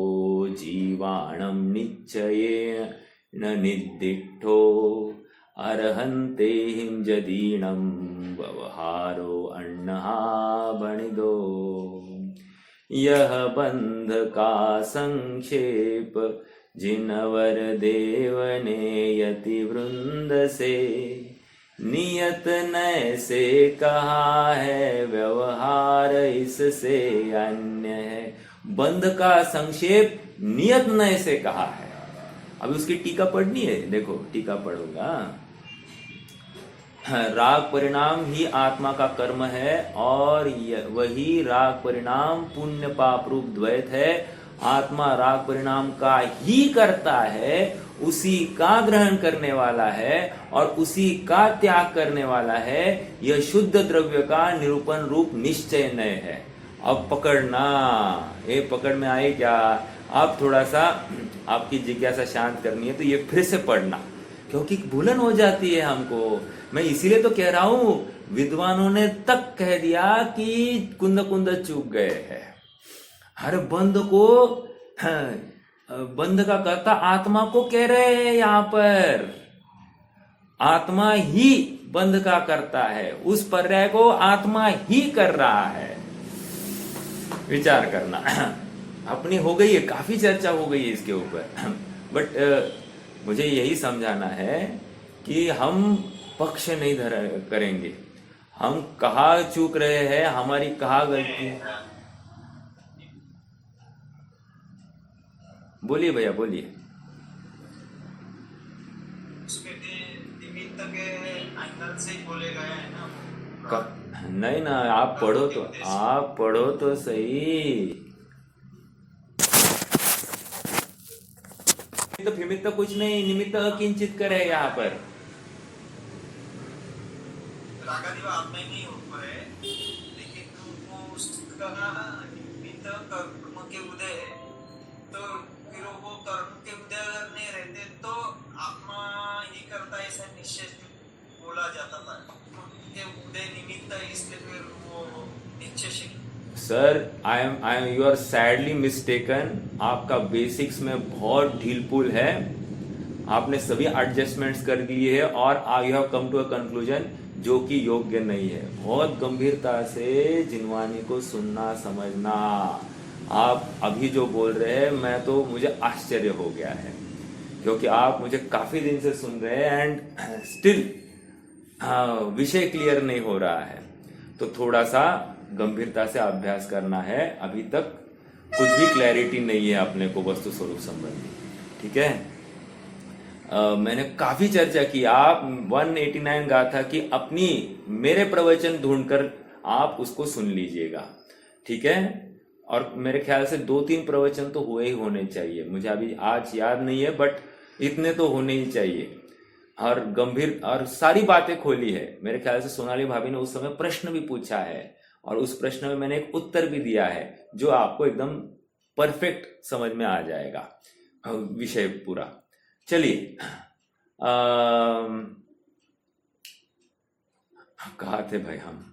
जीवाणम निश्चयेन निदिष्टो अर्हन्ते हिम जदीणम व्यवहारो अन्नहा बणिदो। यह बंध का संक्षेप जिनवर देव ने यति वृंद से नियत नय से कहा है, व्यवहार इससे अन्य है। बंध का संक्षेप नियत नय से कहा है। अभी उसकी टीका पढ़नी है। देखो, टीका पढ़ूंगा। राग परिणाम ही आत्मा का कर्म है और वही राग परिणाम पुण्य पाप रूप द्वैत है। आत्मा राग परिणाम का ही करता है, उसी का ग्रहण करने वाला है और उसी का त्याग करने वाला है। यह शुद्ध द्रव्य का निरूपण रूप निश्चय नय है। अब पकड़ना, ये पकड़ में आए क्या? आप थोड़ा सा आपकी जिज्ञासा शांत करनी है तो ये फिर से पढ़ना, क्योंकि भूलन हो जाती है हमको। मैं इसीलिए तो कह रहा हूं, विद्वानों ने तक कह दिया कि कुंद कुंद चूक गए हैं। हर बंद को बंध का कर्ता आत्मा को कह रहे हैं यहाँ पर। आत्मा ही बंध का करता है, उस पर्याय को आत्मा ही कर रहा है। विचार करना। अपनी हो गई है, काफी चर्चा हो गई है इसके ऊपर, बट मुझे यही समझाना है कि हम पक्ष नहीं करेंगे। हम कहाँ चूक रहे हैं, हमारी कहाँ गलती है। बोलिए भैया, बोलिए। उसके निमित्त के एंगल से ही बोले गए हैं ना। नहीं ना, आप पढ़ो तो सही। तो निमित्त कुछ नहीं, निमित्त अकिंचित करे यहाँ पर। रागादिवा आत्मा ही नहीं ऊपर है, लेकिन वो उसका निमित्त कर्म के उदय है, तो फिर वो कर्म के उदय अगर नहीं रहते तो आत्मा ही करता है, ऐसा निश्चय बोला जाता था। के उदय निमित्त है, इसलिए फिर वो निश्चय से। Sir, I am you are sadly mistaken. आपका बेसिक्स में बहुत ढीलपुल है। आपने सभी एडजस्टमेंट्स कर दिए है और you have come to a conclusion जो कि योग्य नहीं है। बहुत गंभीरता से जिनवानी को सुनना, समझना। आप अभी जो बोल रहे हैं, मैं तो मुझे आश्चर्य हो गया है, क्योंकि आप मुझे काफी दिन से सुन रहे हैं एंड स्टिल विषय क्लियर नहीं हो रहा है। तो थोड़ा सा गंभीरता से अभ्यास करना है। अभी तक कुछ भी क्लैरिटी नहीं है अपने को वस्तु स्वरूप संबंधी, ठीक है। मैंने काफी चर्चा की। आप 189 गाथा की अपनी मेरे प्रवचन ढूंढकर आप उसको सुन लीजिएगा, ठीक है। और मेरे ख्याल से 2-3 प्रवचन तो हुए ही होने चाहिए, मुझे अभी आज याद नहीं है, बट इतने तो होने ही चाहिए। और गंभीर और सारी बातें खोली है। मेरे ख्याल से सोनाली भाभी ने उस समय प्रश्न भी पूछा है और उस प्रश्न में मैंने एक उत्तर भी दिया है जो आपको एकदम परफेक्ट समझ में आ जाएगा विषय पूरा। चलिए, कहा थे भाई हम?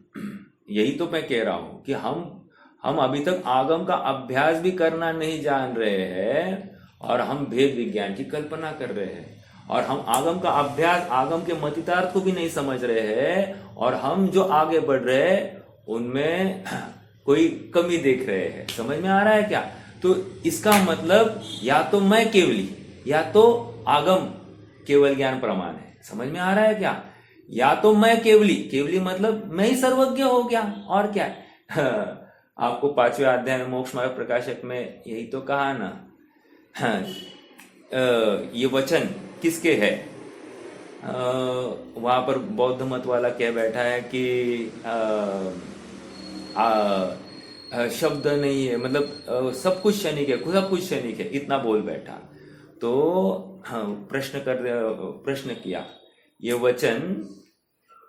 यही तो मैं कह रहा हूं कि हम अभी तक आगम का अभ्यास भी करना नहीं जान रहे हैं और हम भेद विज्ञान की कल्पना कर रहे हैं, और हम आगम का अभ्यास, आगम के मतितार्थ को भी नहीं समझ रहे हैं, और हम जो आगे बढ़ रहे हैं उनमें कोई कमी देख रहे हैं। समझ में आ रहा है क्या? तो इसका मतलब या तो मैं केवली या तो आगम केवल ज्ञान प्रमाण है। समझ में आ रहा है क्या? या तो मैं केवली मतलब मैं ही सर्वज्ञ हो गया, और क्या है? आपको 5वें अध्याय में मोक्ष मार्ग प्रकाशक में यही तो कहा ना। ये वचन किसके है? वहां पर बौद्ध मत वाला कह बैठा है कि शब्द नहीं है, मतलब सब कुछ क्षणिक है, सब कुछ क्षणिक है, इतना बोल बैठा। तो प्रश्न किया, ये वचन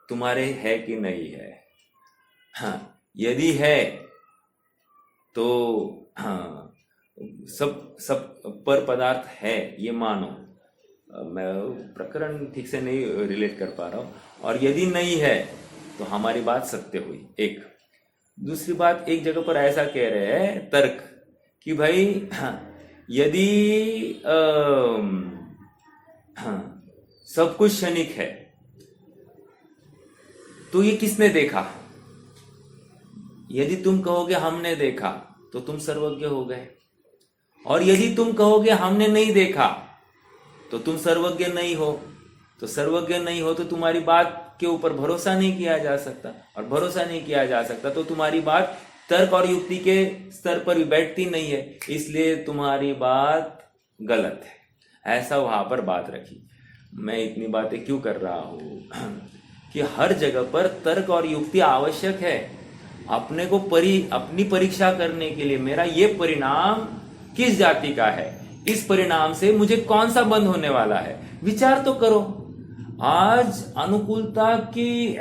तुम्हारे है कि नहीं है? यदि है तो सब पर पदार्थ है ये मानो। मैं प्रकरण ठीक से नहीं रिलेट कर पा रहा हूं। और यदि नहीं है तो हमारी बात सत्य हुई। एक दूसरी बात, एक जगह पर ऐसा कह रहे हैं तर्क कि भाई यदि सब कुछ क्षणिक है तो ये किसने देखा? यदि तुम कहोगे हमने देखा तो तुम सर्वज्ञ हो गए, और यदि तुम कहोगे हमने नहीं देखा तो तुम सर्वज्ञ नहीं हो। तो सर्वज्ञ नहीं हो तो तुम्हारी बात के ऊपर भरोसा नहीं किया जा सकता, और भरोसा नहीं किया जा सकता तो तुम्हारी बात तर्क और युक्ति के स्तर पर भी बैठती नहीं है, इसलिए तुम्हारी बात गलत है। ऐसा वहां पर बात रखी। मैं इतनी बातें क्यों कर रहा हूं कि हर जगह पर तर्क और युक्ति आवश्यक है अपने को अपनी परीक्षा करने के लिए। मेरा ये परिणाम किस जाति का है, इस परिणाम से मुझे कौन सा बंध होने वाला है, विचार तो करो। आज अनुकूलता की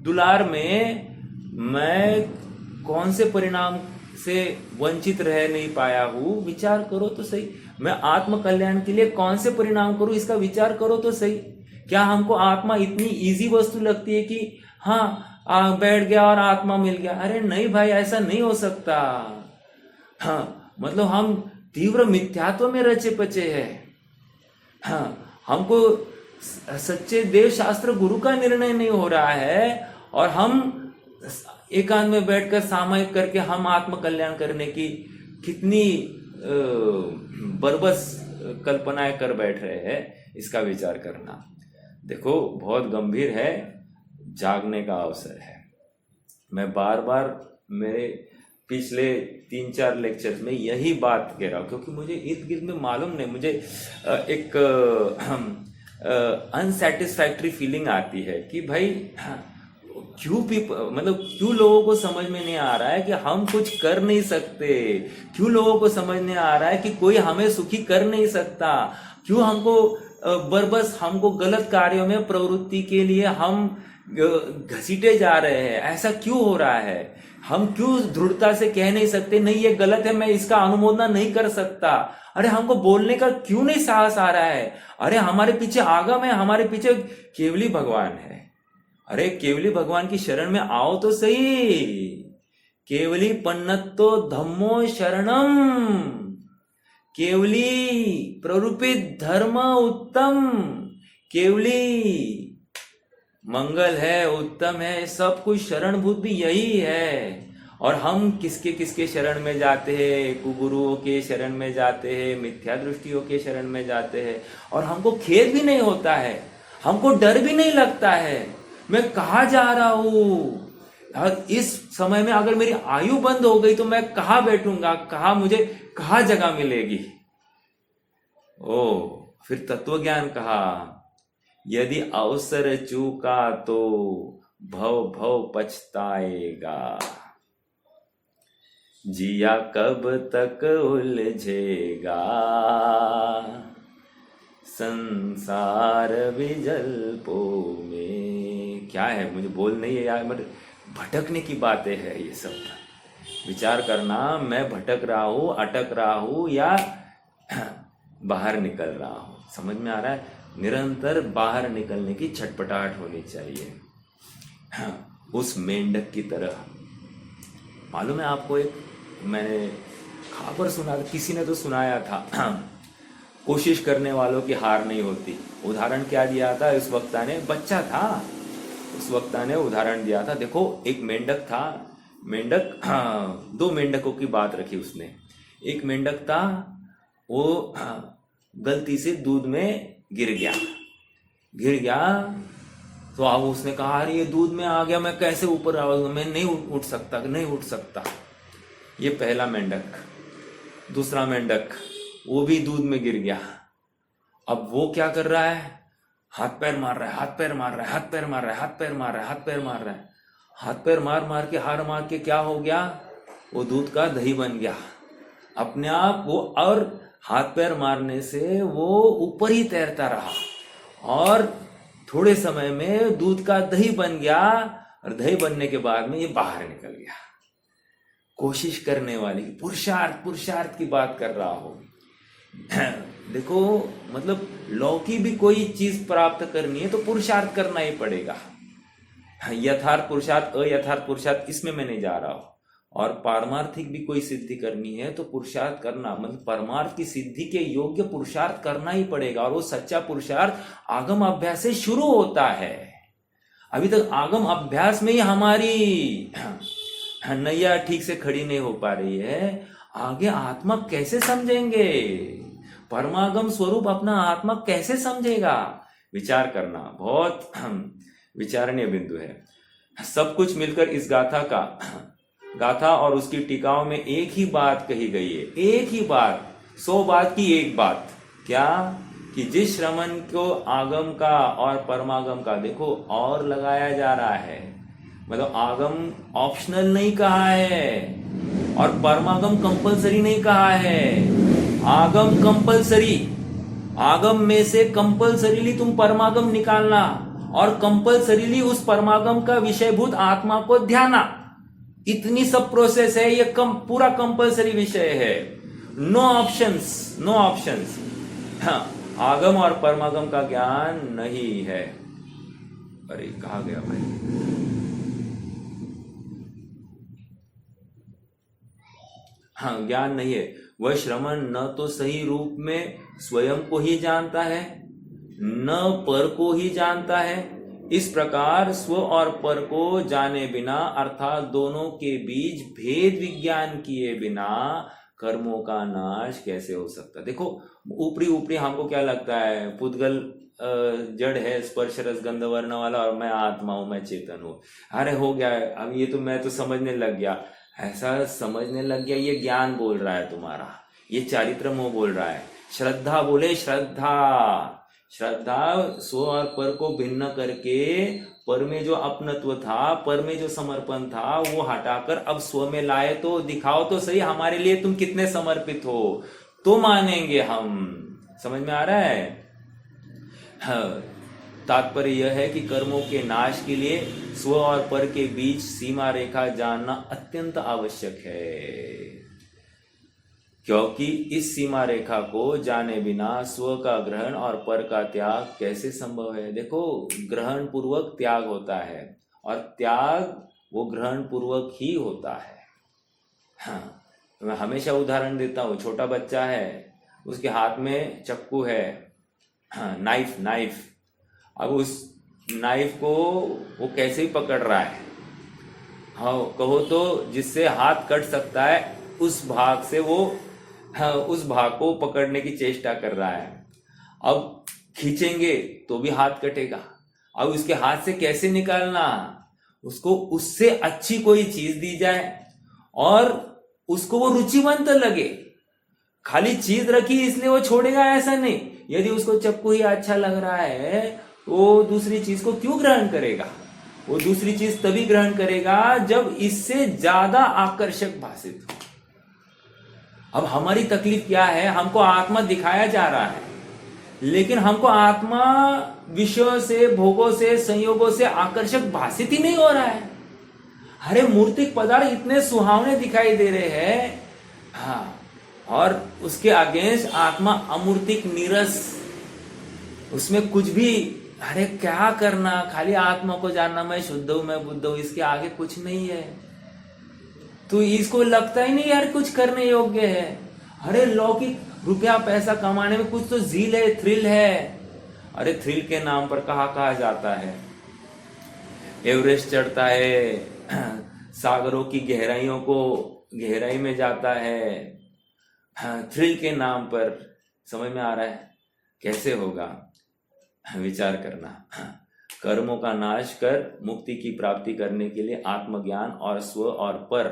दुलार में मैं कौन से परिणाम से वंचित रह नहीं पाया हूं, विचार करो तो सही। मैं आत्म कल्याण के लिए कौन से परिणाम करूं, इसका विचार करो तो सही। क्या हमको आत्मा इतनी इजी वस्तु लगती है कि हाँ बैठ गया और आत्मा मिल गया? अरे नहीं भाई, ऐसा नहीं हो सकता। हाँ, मतलब हम तीव्र मिथ्यात्व में रचे पचे है। हाँ, हमको सच्चे देव शास्त्र गुरु का निर्णय नहीं हो रहा है और हम एकांत में बैठकर सामयिक करके हम आत्म कल्याण करने की कितनी बरबस कल्पनाएं कर बैठ रहे हैं, इसका विचार करना। देखो बहुत गंभीर है, जागने का अवसर है। मैं बार बार मेरे पिछले 3-4 लेक्चर्स में यही बात कह रहा हूँ, क्योंकि मुझे इर्द गिर्द में मालूम नहीं, मुझे एक अनसेटिस्फैक्ट्री फीलिंग आती है कि भाई क्यों लोगों को समझ में नहीं आ रहा है कि हम कुछ कर नहीं सकते, क्यों लोगों को समझ नहीं आ रहा है कि कोई हमें सुखी कर नहीं सकता, क्यों हमको बरबस हमको गलत कार्यों में प्रवृत्ति के लिए हम घसीटे जा रहे हैं, ऐसा क्यों हो रहा है। हम क्यों दृढ़ता से कह नहीं सकते नहीं ये गलत है, मैं इसका अनुमोदन नहीं कर सकता। अरे हमको बोलने का क्यों नहीं साहस आ रहा है। अरे हमारे पीछे आगम है, हमारे पीछे केवली भगवान है। अरे केवली भगवान की शरण में आओ तो सही। केवली पन्नत्तो धम्मो शरणम, केवली प्ररूपित धर्म उत्तम, केवली मंगल है, उत्तम है, सब कुछ शरणभूत भी यही है। और हम किसके किसके शरण में जाते हैं, कुगुरुओं के शरण में जाते हैं, मिथ्या दृष्टियों के शरण में जाते हैं, और हमको खेद भी नहीं होता है, हमको डर भी नहीं लगता है मैं कहाँ जा रहा हूं। इस समय में अगर मेरी आयु बंद हो गई तो मैं कहाँ बैठूंगा, मुझे कहाँ जगह मिलेगी। फिर तत्व ज्ञान कहा, यदि अवसर चूका तो भव भव पछताएगा, जिया कब तक उलझेगा, संसार विजल्पो में। क्या है मुझे बोल नहीं है यार, मतलब भटकने की बातें है ये सब। विचार करना, मैं भटक रहा हूं, अटक रहा हूं या बाहर निकल रहा हूं, समझ में आ रहा है। निरंतर बाहर निकलने की छटपटाहट होनी चाहिए, उस मेंढक की तरह। मालूम है आपको, एक मैंने खबर सुना, किसी ने तो सुनाया था, कोशिश करने वालों की हार नहीं होती। उदाहरण क्या दिया था उस वक्ता ने, बच्चा था उस वक्ता ने उदाहरण दिया था। देखो एक मेंढक था, मेंढक 2 मेंढकों की बात रखी उसने। एक मेंढक था, वो गलती से दूध में गिर गया तो अब उसने कहा अरे ये दूध में आ गया, मैं कैसे ऊपर आऊंगा, मैं नहीं उठ सकता। ये पहला मेंढक। दूसरा मेंढक वो भी दूध में गिर गया। अब वो क्या कर रहा है, हाथ पैर मार रहा है, मार के हार मार के क्या हो गया, वो दूध का दही बन गया अपने आप वो। और हाथ पैर मारने से वो ऊपर ही तैरता रहा और थोड़े समय में दूध का दही बन गया, और दही बनने के बाद में ये बाहर निकल गया। कोशिश करने वाली, पुरुषार्थ की बात कर रहा हूं। देखो मतलब लौकी भी कोई चीज प्राप्त करनी है तो पुरुषार्थ करना ही पड़ेगा। यथार्थ पुरुषार्थ, अयथार्थ पुरुषार्थ, इसमें मैं नहीं जा रहा हूं। और पारमार्थिक भी कोई सिद्धि करनी है तो पुरुषार्थ करना, मतलब परमार्थ की सिद्धि के योग्य पुरुषार्थ करना ही पड़ेगा। और वो सच्चा पुरुषार्थ आगम अभ्यास से शुरू होता है। अभी तक आगम अभ्यास में ही हमारी नैया ठीक से खड़ी नहीं हो पा रही है। आगे आत्मा कैसे समझेंगे, परमागम स्वरूप अपना आत्मा कैसे समझेगा, विचार करना बहुत विचारणीय बिंदु है। सब कुछ मिलकर इस गाथा और उसकी टीकाओं में एक ही बात कही गई है, एक ही बात, 100 बात की एक बात। क्या कि जिस श्रमण को आगम का और परमागम का देखो और लगाया जा रहा है, मतलब आगम ऑप्शनल नहीं कहा है और परमागम कंपलसरी नहीं कहा है। आगम कंपलसरी, आगम में से कंपलसरीली तुम परमागम निकालना और कंपलसरीली उस परमागम का विषयभूत आत्मा को ध्याना। इतनी सब प्रोसेस है, ये पूरा कंपलसरी विषय है। No options. हाँ, आगम और परमागम का ज्ञान नहीं है। अरे कहाँ गया भाई। हाँ, ज्ञान नहीं है। वह श्रमण न तो सही रूप में स्वयं को ही जानता है, न पर को ही जानता है। इस प्रकार स्व और पर को जाने बिना अर्थात दोनों के बीच भेद विज्ञान किए बिना कर्मों का नाश कैसे हो सकता। देखो, ऊपरी ऊपरी हमको क्या लगता है, पुद्गल जड़ है, स्पर्श रस गंध वर्ण वाला, और मैं आत्मा हूं, मैं चेतन हूं। अरे हो गया है, अब ये तो मैं तो समझने लग गया। ऐसा समझने लग गया, ये ज्ञान बोल रहा है तुम्हारा, ये चारित्र मोह बोल रहा है। श्रद्धा बोले, श्रद्धा स्व और पर को भिन्न करके पर में जो अपनत्व था, पर में जो समर्पण था, वो हटाकर अब स्व में लाए। तो दिखाओ तो सही हमारे लिए तुम कितने समर्पित हो, तो मानेंगे हम। समझ में आ रहा है? हाँ, तात्पर्य यह है कि कर्मों के नाश के लिए स्व और पर के बीच सीमा रेखा जानना अत्यंत आवश्यक है, क्योंकि इस सीमा रेखा को जाने बिना स्व का ग्रहण और पर का त्याग कैसे संभव है। देखो, ग्रहण पूर्वक त्याग होता है, और त्याग वो ग्रहण पूर्वक ही होता है। हाँ, मैं हमेशा उदाहरण देता हूँ। छोटा बच्चा है, उसके हाथ में चाकू है, हाँ, नाइफ। अब उस नाइफ को वो कैसे ही पकड़ रहा है, हाँ, कहो तो जिससे हाथ कट सकता है उस भाग से वो, हाँ, उस भाग को पकड़ने की चेष्टा कर रहा है। अब खींचेंगे तो भी हाथ कटेगा। अब उसके हाथ से कैसे निकालना, उसको उससे अच्छी कोई चीज दी जाए और उसको वो रुचिवंत लगे। खाली चीज रखी इसलिए वो छोड़ेगा, ऐसा नहीं। यदि उसको चाकू ही अच्छा लग रहा है, वो दूसरी चीज को क्यों ग्रहण करेगा? वो दूसरी चीज तभी ग्रहण करेगा जब इससे ज्यादा आकर्षक भाषित हो। अब हमारी तकलीफ क्या है, हमको आत्मा दिखाया जा रहा है, लेकिन हमको आत्मा विषयों से, भोगों से, संयोगों से आकर्षक भाषित ही नहीं हो रहा है। अरे मूर्तिक पदार्थ इतने सुहावने दिखाई दे रहे हैं, हाँ, और उसके अगेंस्ट आत्मा अमूर्तिक नीरस, उसमें कुछ भी, अरे क्या करना, खाली आत्मा को जानना, मैं शुद्ध हूं, मैं बुद्ध हूं, इसके आगे कुछ नहीं है। तो इसको लगता ही नहीं यार कुछ करने योग्य है। अरे लौकिक रुपया पैसा कमाने में कुछ तो जील है, थ्रिल है। अरे थ्रिल के नाम पर कहा जाता है, एवरेस्ट चढ़ता है, सागरों की गहराई में जाता है, थ्रिल के नाम पर। समझ में आ रहा है कैसे होगा? विचार करना। कर्मों का नाश कर मुक्ति की प्राप्ति करने के लिए आत्मज्ञान और स्व और पर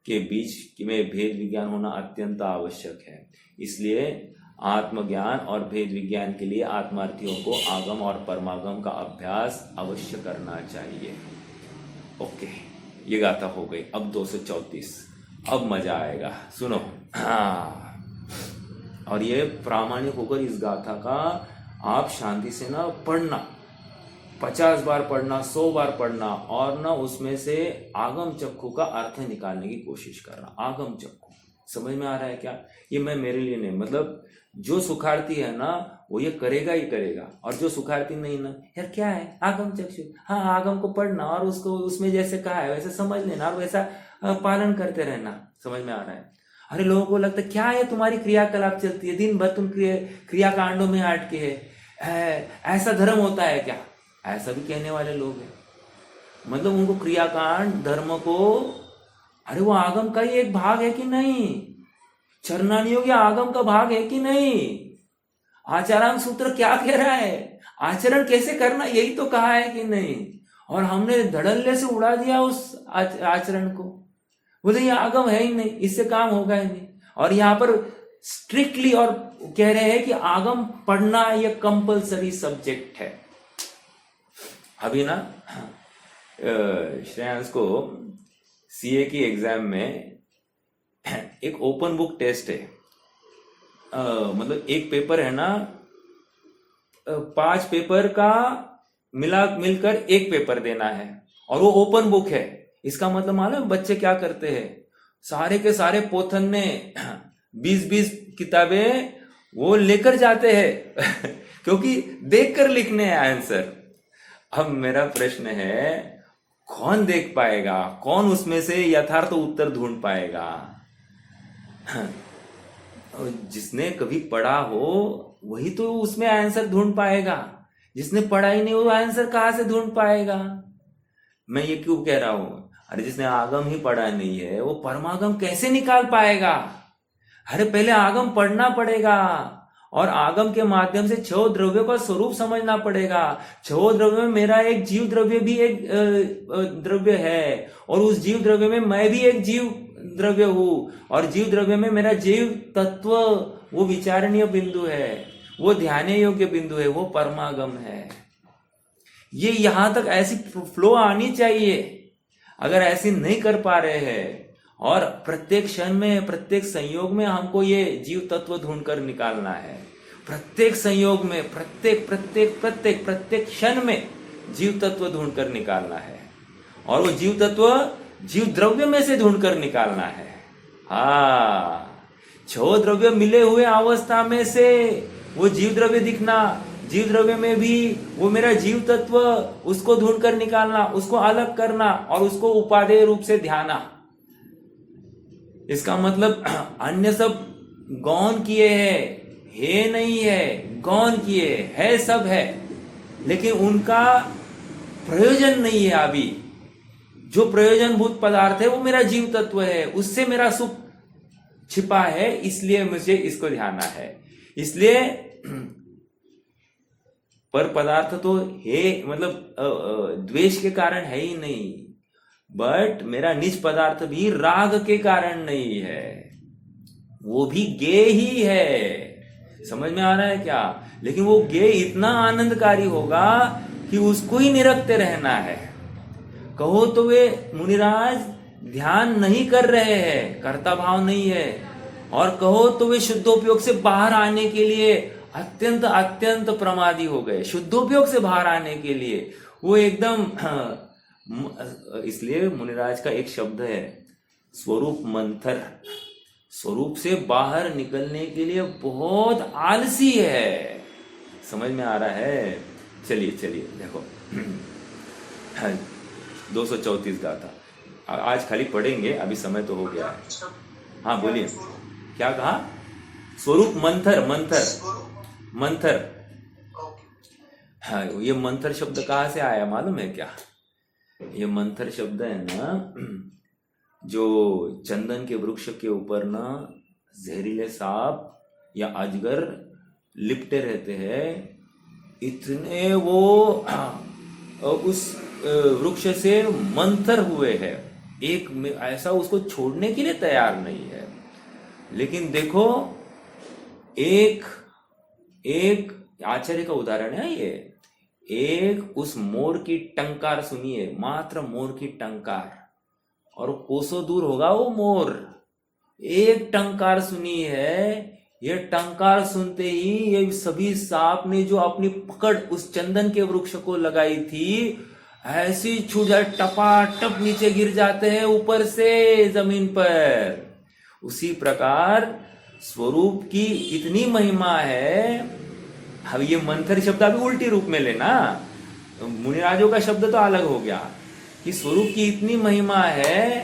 के बीच में भेद विज्ञान होना अत्यंत आवश्यक है। इसलिए आत्मज्ञान और भेद विज्ञान के लिए आत्मार्थियों को आगम और परमागम का अभ्यास अवश्य करना चाहिए। ओके, ये गाथा हो गई। अब 234, अब मजा आएगा, सुनो। हाँ, और ये प्रामाणिक होकर इस गाथा का आप शांति से ना पढ़ना, 50 बार पढ़ना, 100 बार पढ़ना, और ना उसमें से आगम चक्षु का अर्थ निकालने की कोशिश करना। आगम चक्षु समझ में आ रहा है क्या? ये मैं मेरे लिए नहीं, मतलब जो सुखार्थी है ना वो ये करेगा ही करेगा, और जो सुखार्थी नहीं ना, यार क्या है आगम चक्षु, हाँ आगम को पढ़ना और उसको उसमें जैसे कहा है वैसे समझ लेना और वैसा पालन करते रहना। समझ में आ रहा है? अरे लोगों को लगता है क्या है तुम्हारी क्रियाकलाप चलती है, दिन भर तुम क्रियाकांडों में अटके है, ऐसा धर्म होता है क्या? ऐसा भी कहने वाले लोग हैं। मतलब उनको क्रियाकांड धर्म को, अरे वो आगम का ही एक भाग है कि नहीं? चरणानी योग आगम का भाग है कि नहीं? आचारांग सूत्र क्या कह रहा है? आचरण कैसे करना, यही तो कहा है कि नहीं? और हमने धड़ल्ले से उड़ा दिया उस आचरण को, बोले ये आगम है ही नहीं, इससे काम होगा ही नहीं। और यहाँ पर स्ट्रिक्टली और कह रहे हैं कि आगम पढ़ना ये कंपलसरी सब्जेक्ट है। अभी ना श्रेयांश को सीए की एग्जाम में एक ओपन बुक टेस्ट है। मतलब एक पेपर है ना, 5 पेपर का मिलकर एक पेपर देना है, और वो ओपन बुक है। इसका मतलब मालूम बच्चे क्या करते हैं? सारे के सारे पोथन में 20-20 किताबें वो लेकर जाते हैं क्योंकि देखकर लिखने हैं आंसर। अब मेरा प्रश्न है, कौन देख पाएगा, कौन उसमें से यथार्थ उत्तर ढूंढ पाएगा? और जिसने कभी पढ़ा हो वही तो उसमें आंसर ढूंढ पाएगा, जिसने पढ़ा ही नहीं वो आंसर कहाँ से ढूंढ पाएगा। मैं ये क्यों कह रहा हूं, अरे जिसने आगम ही पढ़ा नहीं है वो परमागम कैसे निकाल पाएगा। अरे पहले आगम पढ़ना पड़ेगा और आगम के माध्यम से छह द्रव्यों का स्वरूप समझना पड़ेगा। छह द्रव्य में मेरा एक जीव द्रव्य भी एक द्रव्य है और उस जीव द्रव्य में मैं भी एक जीव द्रव्य हूं और जीव द्रव्य में मेरा जीव तत्व वो विचारणीय बिंदु है, वो ध्यान योग्य बिंदु है, वो परमागम है। ये यहां तक ऐसी फ्लो आनी चाहिए। अगर ऐसी नहीं कर पा रहे हैं और प्रत्येक क्षण में प्रत्येक संयोग में हमको ये जीव तत्व ढूंढकर निकालना है, प्रत्येक संयोग में प्रत्येक प्रत्येक प्रत्येक प्रत्येक क्षण में जीव तत्व ढूंढकर निकालना है और वो जीव तत्व जीव द्रव्य में से ढूंढकर निकालना है। हाँ, छह द्रव्य मिले हुए अवस्था में से वो जीव द्रव्य दिखना, जीव द्रव्य में भी वो मेरा जीव तत्व, उसको ढूंढकर निकालना, उसको अलग करना और उसको उपादेय रूप से ध्याना। इसका मतलब अन्य सब गौण किए हैं, है नहीं है, गौण किए है, सब है, लेकिन उनका प्रयोजन नहीं है। अभी जो प्रयोजनभूत पदार्थ है वो मेरा जीव तत्व है, उससे मेरा सुख छिपा है, इसलिए मुझे इसको ध्याना है। इसलिए पर पदार्थ तो है, मतलब द्वेष के कारण है ही नहीं, बट मेरा निज पदार्थ भी राग के कारण नहीं है, वो भी गे ही है। समझ में आ रहा है क्या? लेकिन वो गे इतना आनंदकारी होगा कि उसको ही निरखते रहना है। कहो तो वे मुनिराज ध्यान नहीं कर रहे हैं, कर्ता भाव नहीं है, और कहो तो वे शुद्धोपयोग से बाहर आने के लिए अत्यंत अत्यंत प्रमादी हो गए। शुद्धोपयोग से बाहर आने के लिए वो एकदम, इसलिए मुनिराज का एक शब्द है स्वरूप मंथर, स्वरूप से बाहर निकलने के लिए बहुत आलसी है। समझ में आ रहा है? चलिए चलिए देखो 234 गाथा आज खाली पढ़ेंगे, अभी समय तो हो गया है। हाँ बोलिए, क्या कहा? स्वरूप मंथर, मंथर मंथर। हाँ, ये मंथर शब्द कहाँ से आया मालूम है क्या? ये मंथर शब्द है ना, जो चंदन के वृक्ष के ऊपर ना जहरीले सांप या अजगर लिपटे रहते हैं, इतने वो उस वृक्ष से मंथर हुए हैं, एक ऐसा उसको छोड़ने के लिए तैयार नहीं है। लेकिन देखो एक आश्चर्य का उदाहरण है ये, एक उस मोर की टंकार सुनिए, मात्र मोर की टंकार, और कोसों दूर होगा वो मोर, एक टंकार सुनी है। ये टंकार सुनते ही ये सभी सांप ने जो अपनी पकड़ उस चंदन के वृक्ष को लगाई थी, ऐसी छूट जाए, टपाटप नीचे गिर जाते हैं ऊपर से जमीन पर। उसी प्रकार स्वरूप की इतनी महिमा है। अब ये मंथर शब्द अभी उल्टी रूप में लेना, मुनिराजों का शब्द तो अलग हो गया कि स्वरूप की इतनी महिमा है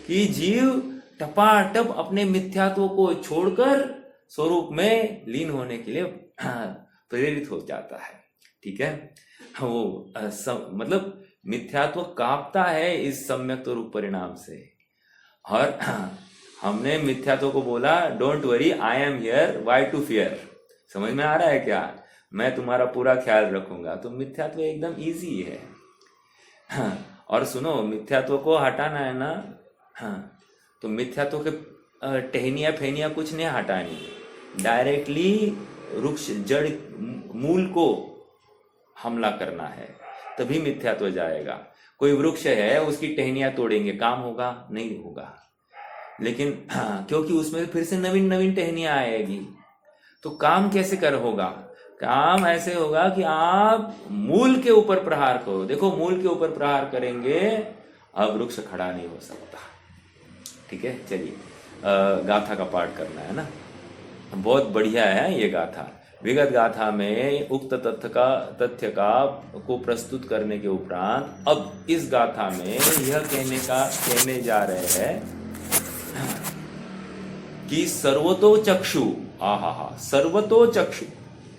कि जीव टपाटप अपने मिथ्यात्व को छोड़कर स्वरूप में लीन होने के लिए प्रेरित हो जाता है। ठीक है, वो मतलब मिथ्यात्व कांपता है इस सम्यक रूप परिणाम से। और हमने मिथ्यात्व को बोला don't worry I am here, why to fear. समझ में आ रहा है क्या? मैं तुम्हारा पूरा ख्याल रखूंगा। तो मिथ्यात्व एकदम इजी है। और सुनो, मिथ्यात्व को हटाना है ना, तो मिथ्यात्व के टहनिया फेनिया कुछ नहीं हटानी, डायरेक्टली वृक्ष जड़ मूल को हमला करना है, तभी मिथ्यात्व जाएगा। कोई वृक्ष है उसकी टहनियां तोड़ेंगे, काम होगा? नहीं होगा। लेकिन क्योंकि उसमें फिर से नवीन नवीन टहनियां आएगी, तो काम कैसे कर होगा? काम ऐसे होगा कि आप मूल के ऊपर प्रहार करो। देखो, मूल के ऊपर प्रहार करेंगे, अब वृक्ष खड़ा नहीं हो सकता। ठीक है, चलिए गाथा का पाठ करना है ना। बहुत बढ़िया है ये गाथा। विगत गाथा में उक्त तथ्य को प्रस्तुत करने के उपरांत अब इस गाथा में यह कहने जा रहे हैं कि सर्वतो चक्षु, आहा, सर्वतो चक्षु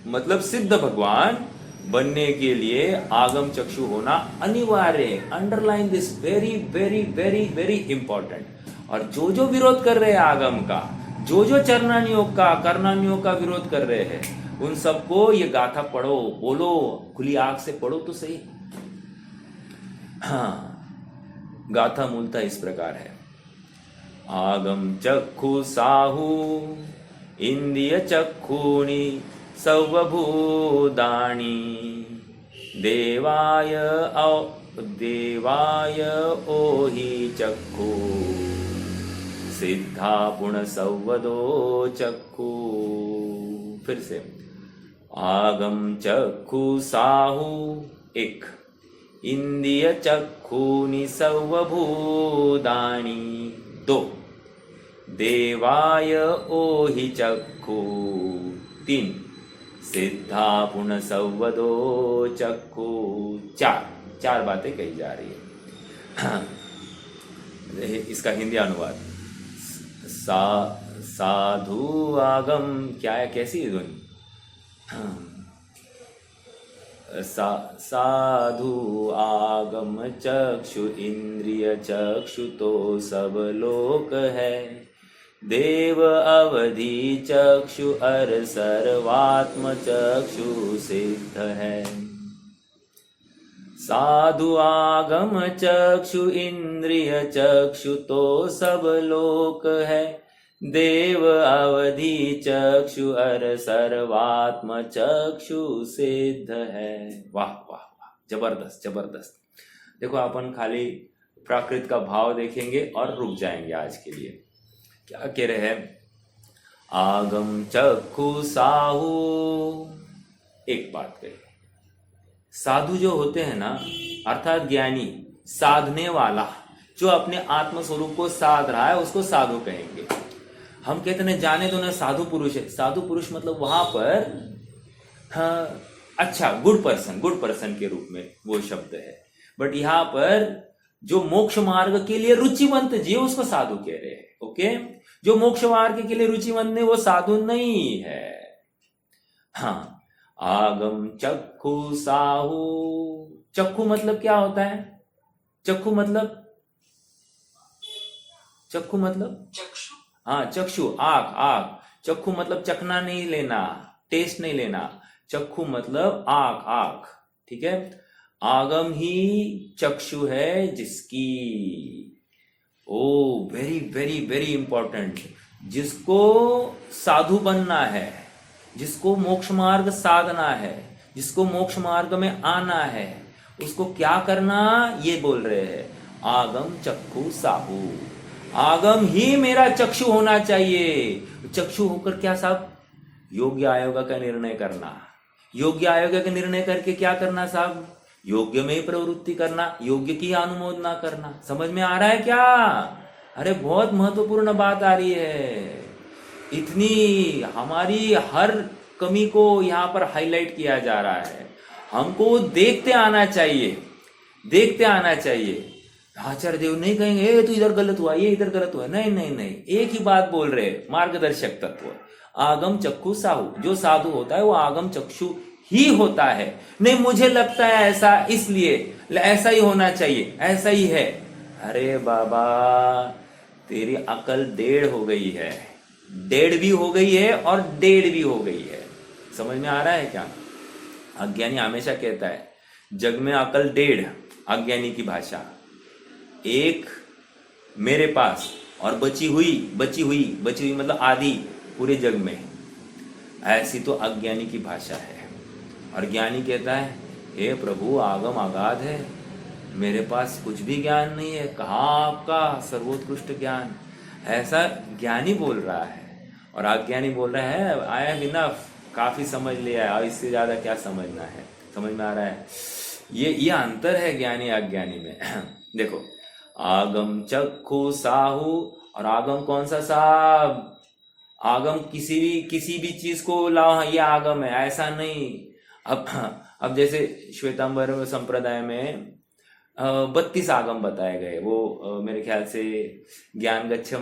मतलब सिद्ध भगवान बनने के लिए आगम चक्षु होना अनिवार्य है। Underline this, very very very very important. और जो जो विरोध कर रहे हैं आगम का, जो जो चरणानियों का, कर्णानियों का विरोध कर रहे हैं, उन सबको ये गाथा पढ़ो, बोलो, खुली आंख से पढ़ो तो सही। हाँ, गाथा मूलतः इस प्रकार है। आगम चक्षु साहू इंद्रिय चक्षुनि सर्वभूतानि देवाय ओहि चक्षु सिद्धा पुण संवदो चक्षु। फिर से, आगम चक्षु साहू एक, इंद्रिय चक्षुनि सर्वभूतानि दो, देवाय ओहि चक्षु तीन, सिद्धा पुन संवदो चक्षु चार बातें कही जा रही है। इसका हिंदी अनुवाद, साधु आगम, क्या है, कैसी है ध्वनि? साधु आगम चक्षु इंद्रिय चक्षु तो सब लोक है, देव अवधि चक्षु अर सर्वात्म चक्षु सिद्ध है। साधु आगम चक्षु इंद्रिय चक्षु तो सब लोक है, देव अवधि चक्षु अर सर्वात्म चक्षु सिद्ध है। वाह वाह वाह, जबरदस्त जबरदस्त। देखो, अपन खाली प्राकृत का भाव देखेंगे और रुक जाएंगे आज के लिए। क्या कह रहे हैं? आगम चक्षु साहू, एक बात कही, साधु जो होते हैं ना, अर्थात ज्ञानी, साधने वाला, जो अपने आत्म स्वरूप को साध रहा है, उसको साधु कहेंगे। हम कहते हैं जाने दो ना, साधु पुरुष है। साधु पुरुष मतलब वहां पर, हाँ, अच्छा, गुड पर्सन के रूप में वो शब्द है। बट यहाँ पर जो मोक्ष मार्ग के लिए रुचिवंत जी, उसको साधु कह रहे हैं। ओके, जो मोक्ष मार्ग के लिए रुचिवंत है वो साधु नहीं है। हाँ, आगम चक्षु साहू, चक्षु मतलब क्या होता है? चक्षु मतलब चक्षु, हाँ, चक्षु, आंख। चक्षु मतलब चखना नहीं लेना, टेस्ट नहीं लेना। चक्षु मतलब आंख, ठीक है। आगम ही चक्षु है जिसकी, ओ वेरी वेरी वेरी इंपॉर्टेंट, जिसको साधु बनना है, जिसको मोक्ष मार्ग साधना है, जिसको मोक्ष मार्ग में आना है, उसको क्या करना, ये बोल रहे हैं। आगम चक्षु साहू, आगम ही मेरा चक्षु होना चाहिए। चक्षु होकर क्या साहब? योग्य आयोग का निर्णय करना। योग्य आयोग का निर्णय करके क्या करना साहब? योग्य में प्रवृत्ति करना, योग्य की अनुमोदना करना। समझ में आ रहा है क्या? अरे बहुत महत्वपूर्ण बात आ रही है। इतनी हमारी हर कमी को यहाँ पर हाईलाइट किया जा रहा है। हमको देखते आना चाहिए, देखते आना चाहिए। आचार्य देव नहीं कहेंगे ये तो इधर गलत हुआ, ये इधर गलत हुआ। नहीं नहीं नहीं, एक ही बात बोल रहे, मार्गदर्शक तत्व। आगम चक्षु साहू, जो साधु होता है वो आगम चक्षु ही होता है। नहीं मुझे लगता है ऐसा, इसलिए ऐसा ही होना चाहिए, ऐसा ही है। अरे बाबा, तेरी अकल डेढ़ हो गई है, डेढ़ भी हो गई है और डेढ़ भी हो गई है। समझ में आ रहा है क्या? अज्ञानी हमेशा कहता है जग में अकल डेढ़, अज्ञानी की भाषा एक मेरे पास, और बची हुई मतलब आधी पूरे जग में। ऐसी तो अज्ञानी की भाषा है। और ज्ञानी कहता है हे प्रभु, आगम अगाध है, मेरे पास कुछ भी ज्ञान नहीं है, कहाँ आपका सर्वोत्कृष्ट ज्ञान। ऐसा ज्ञानी बोल रहा है। और अज्ञानी बोल रहा है आई हैव इनफ, काफी समझ लिया है, और इससे ज्यादा क्या समझना है। समझ में आ रहा है? ये अंतर है ज्ञानी अज्ञानी में। देखो, आगम चक्षु साहू, और आगम कौन सा साहब? आगम किसी भी चीज को लाओ, ये आगम है, ऐसा नहीं। अब जैसे श्वेतांबर संप्रदाय में 32 आगम बताए गए। वो मेरे ख्याल से ज्ञान गच्छ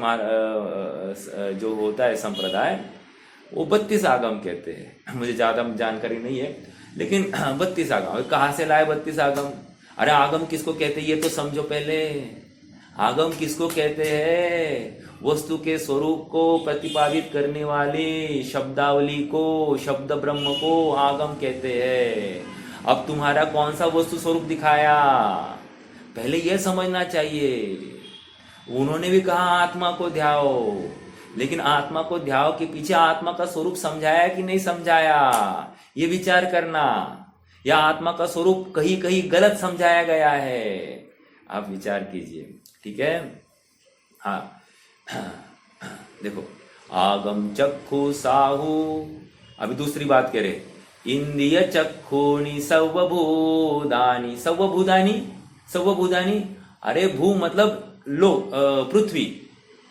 जो होता है संप्रदाय, वो 32 आगम कहते हैं। मुझे ज्यादा जानकारी नहीं है, लेकिन 32 आगम कहाँ से लाए 32 आगम? अरे आगम किसको कहते हैं ये तो समझो पहले। आगम किसको कहते हैं? वस्तु के स्वरूप को प्रतिपादित करने वाली शब्दावली को, शब्द ब्रह्म को आगम कहते हैं। अब तुम्हारा कौन सा वस्तु स्वरूप दिखाया, पहले यह समझना चाहिए। उन्होंने भी कहा आत्मा को ध्याओ, लेकिन आत्मा को ध्याओ के पीछे आत्मा का स्वरूप समझाया कि नहीं समझाया, ये विचार करना। या आत्मा का स्वरूप कहीं कहीं गलत समझाया गया है, आप विचार कीजिए। ठीक है, हाँ। देखो, आगम चक्षु साहू, अभी दूसरी बात कह रहे, इंद्रिय चक्षुनि सर्वभूतानि। सर्वभूतानि, अरे भू मतलब लो, पृथ्वी,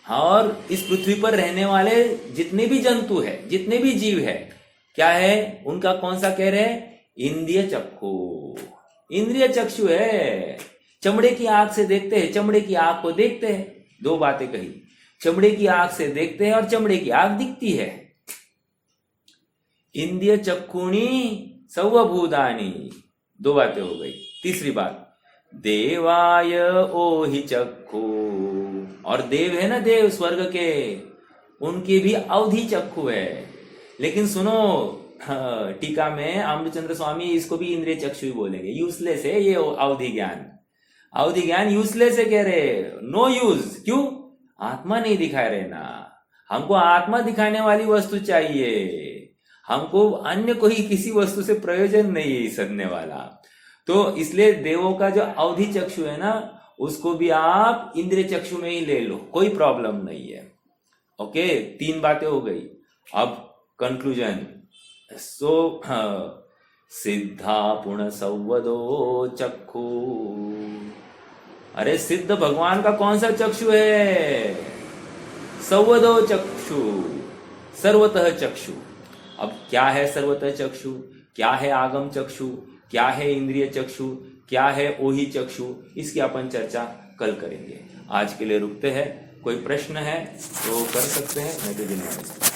और इस पृथ्वी पर रहने वाले जितने भी जंतु है, जितने भी जीव है, क्या है उनका कौन सा कह रहे हैं? इंद्रिय चक्षु। इंद्रिय चक्षु है, चमड़े की आंख से देखते हैं, चमड़े की आंख को देखते हैं। दो बातें कही, चमड़े की आंख से देखते हैं और चमड़े की आंख दिखती है। इंद्रिय चक्षुणी सर्वभूतानि, दो बातें हो गई। तीसरी बात, देवाय ओहि चक्षु, और देव है ना, देव स्वर्ग के, उनकी भी अवधि चक्षु है। लेकिन सुनो, टीका में अमृतचंद्र स्वामी इसको भी इंद्रिय चक्षु ही बोलेंगे। यूजलेस है ये अवधि ज्ञान, अवधि ज्ञान यूजलेस है कह रहे, नो यूज। क्यों? आत्मा नहीं दिखा रहे ना, हमको आत्मा दिखाने वाली वस्तु चाहिए, हमको अन्य कोई किसी वस्तु से प्रयोजन नहीं है सदने वाला। तो इसलिए देवों का जो अवधि चक्षु है ना, उसको भी आप इंद्रिय चक्षु में ही ले लो, कोई प्रॉब्लम नहीं है। ओके, 3 बातें हो गई। अब कंक्लूजन, सो सिद्धा पुण्य संवदो चक्षु। अरे सिद्ध भगवान का कौन सा चक्षु है? संवदो चक्षु, सर्वतः चक्षु। अब क्या है सर्वतः चक्षु, क्या है आगम चक्षु, क्या है इंद्रिय चक्षु, क्या है ओहि चक्षु, इसकी अपन चर्चा कल करेंगे। आज के लिए रुकते हैं। कोई प्रश्न है तो कर सकते हैं, नहीं तो धन्यवाद।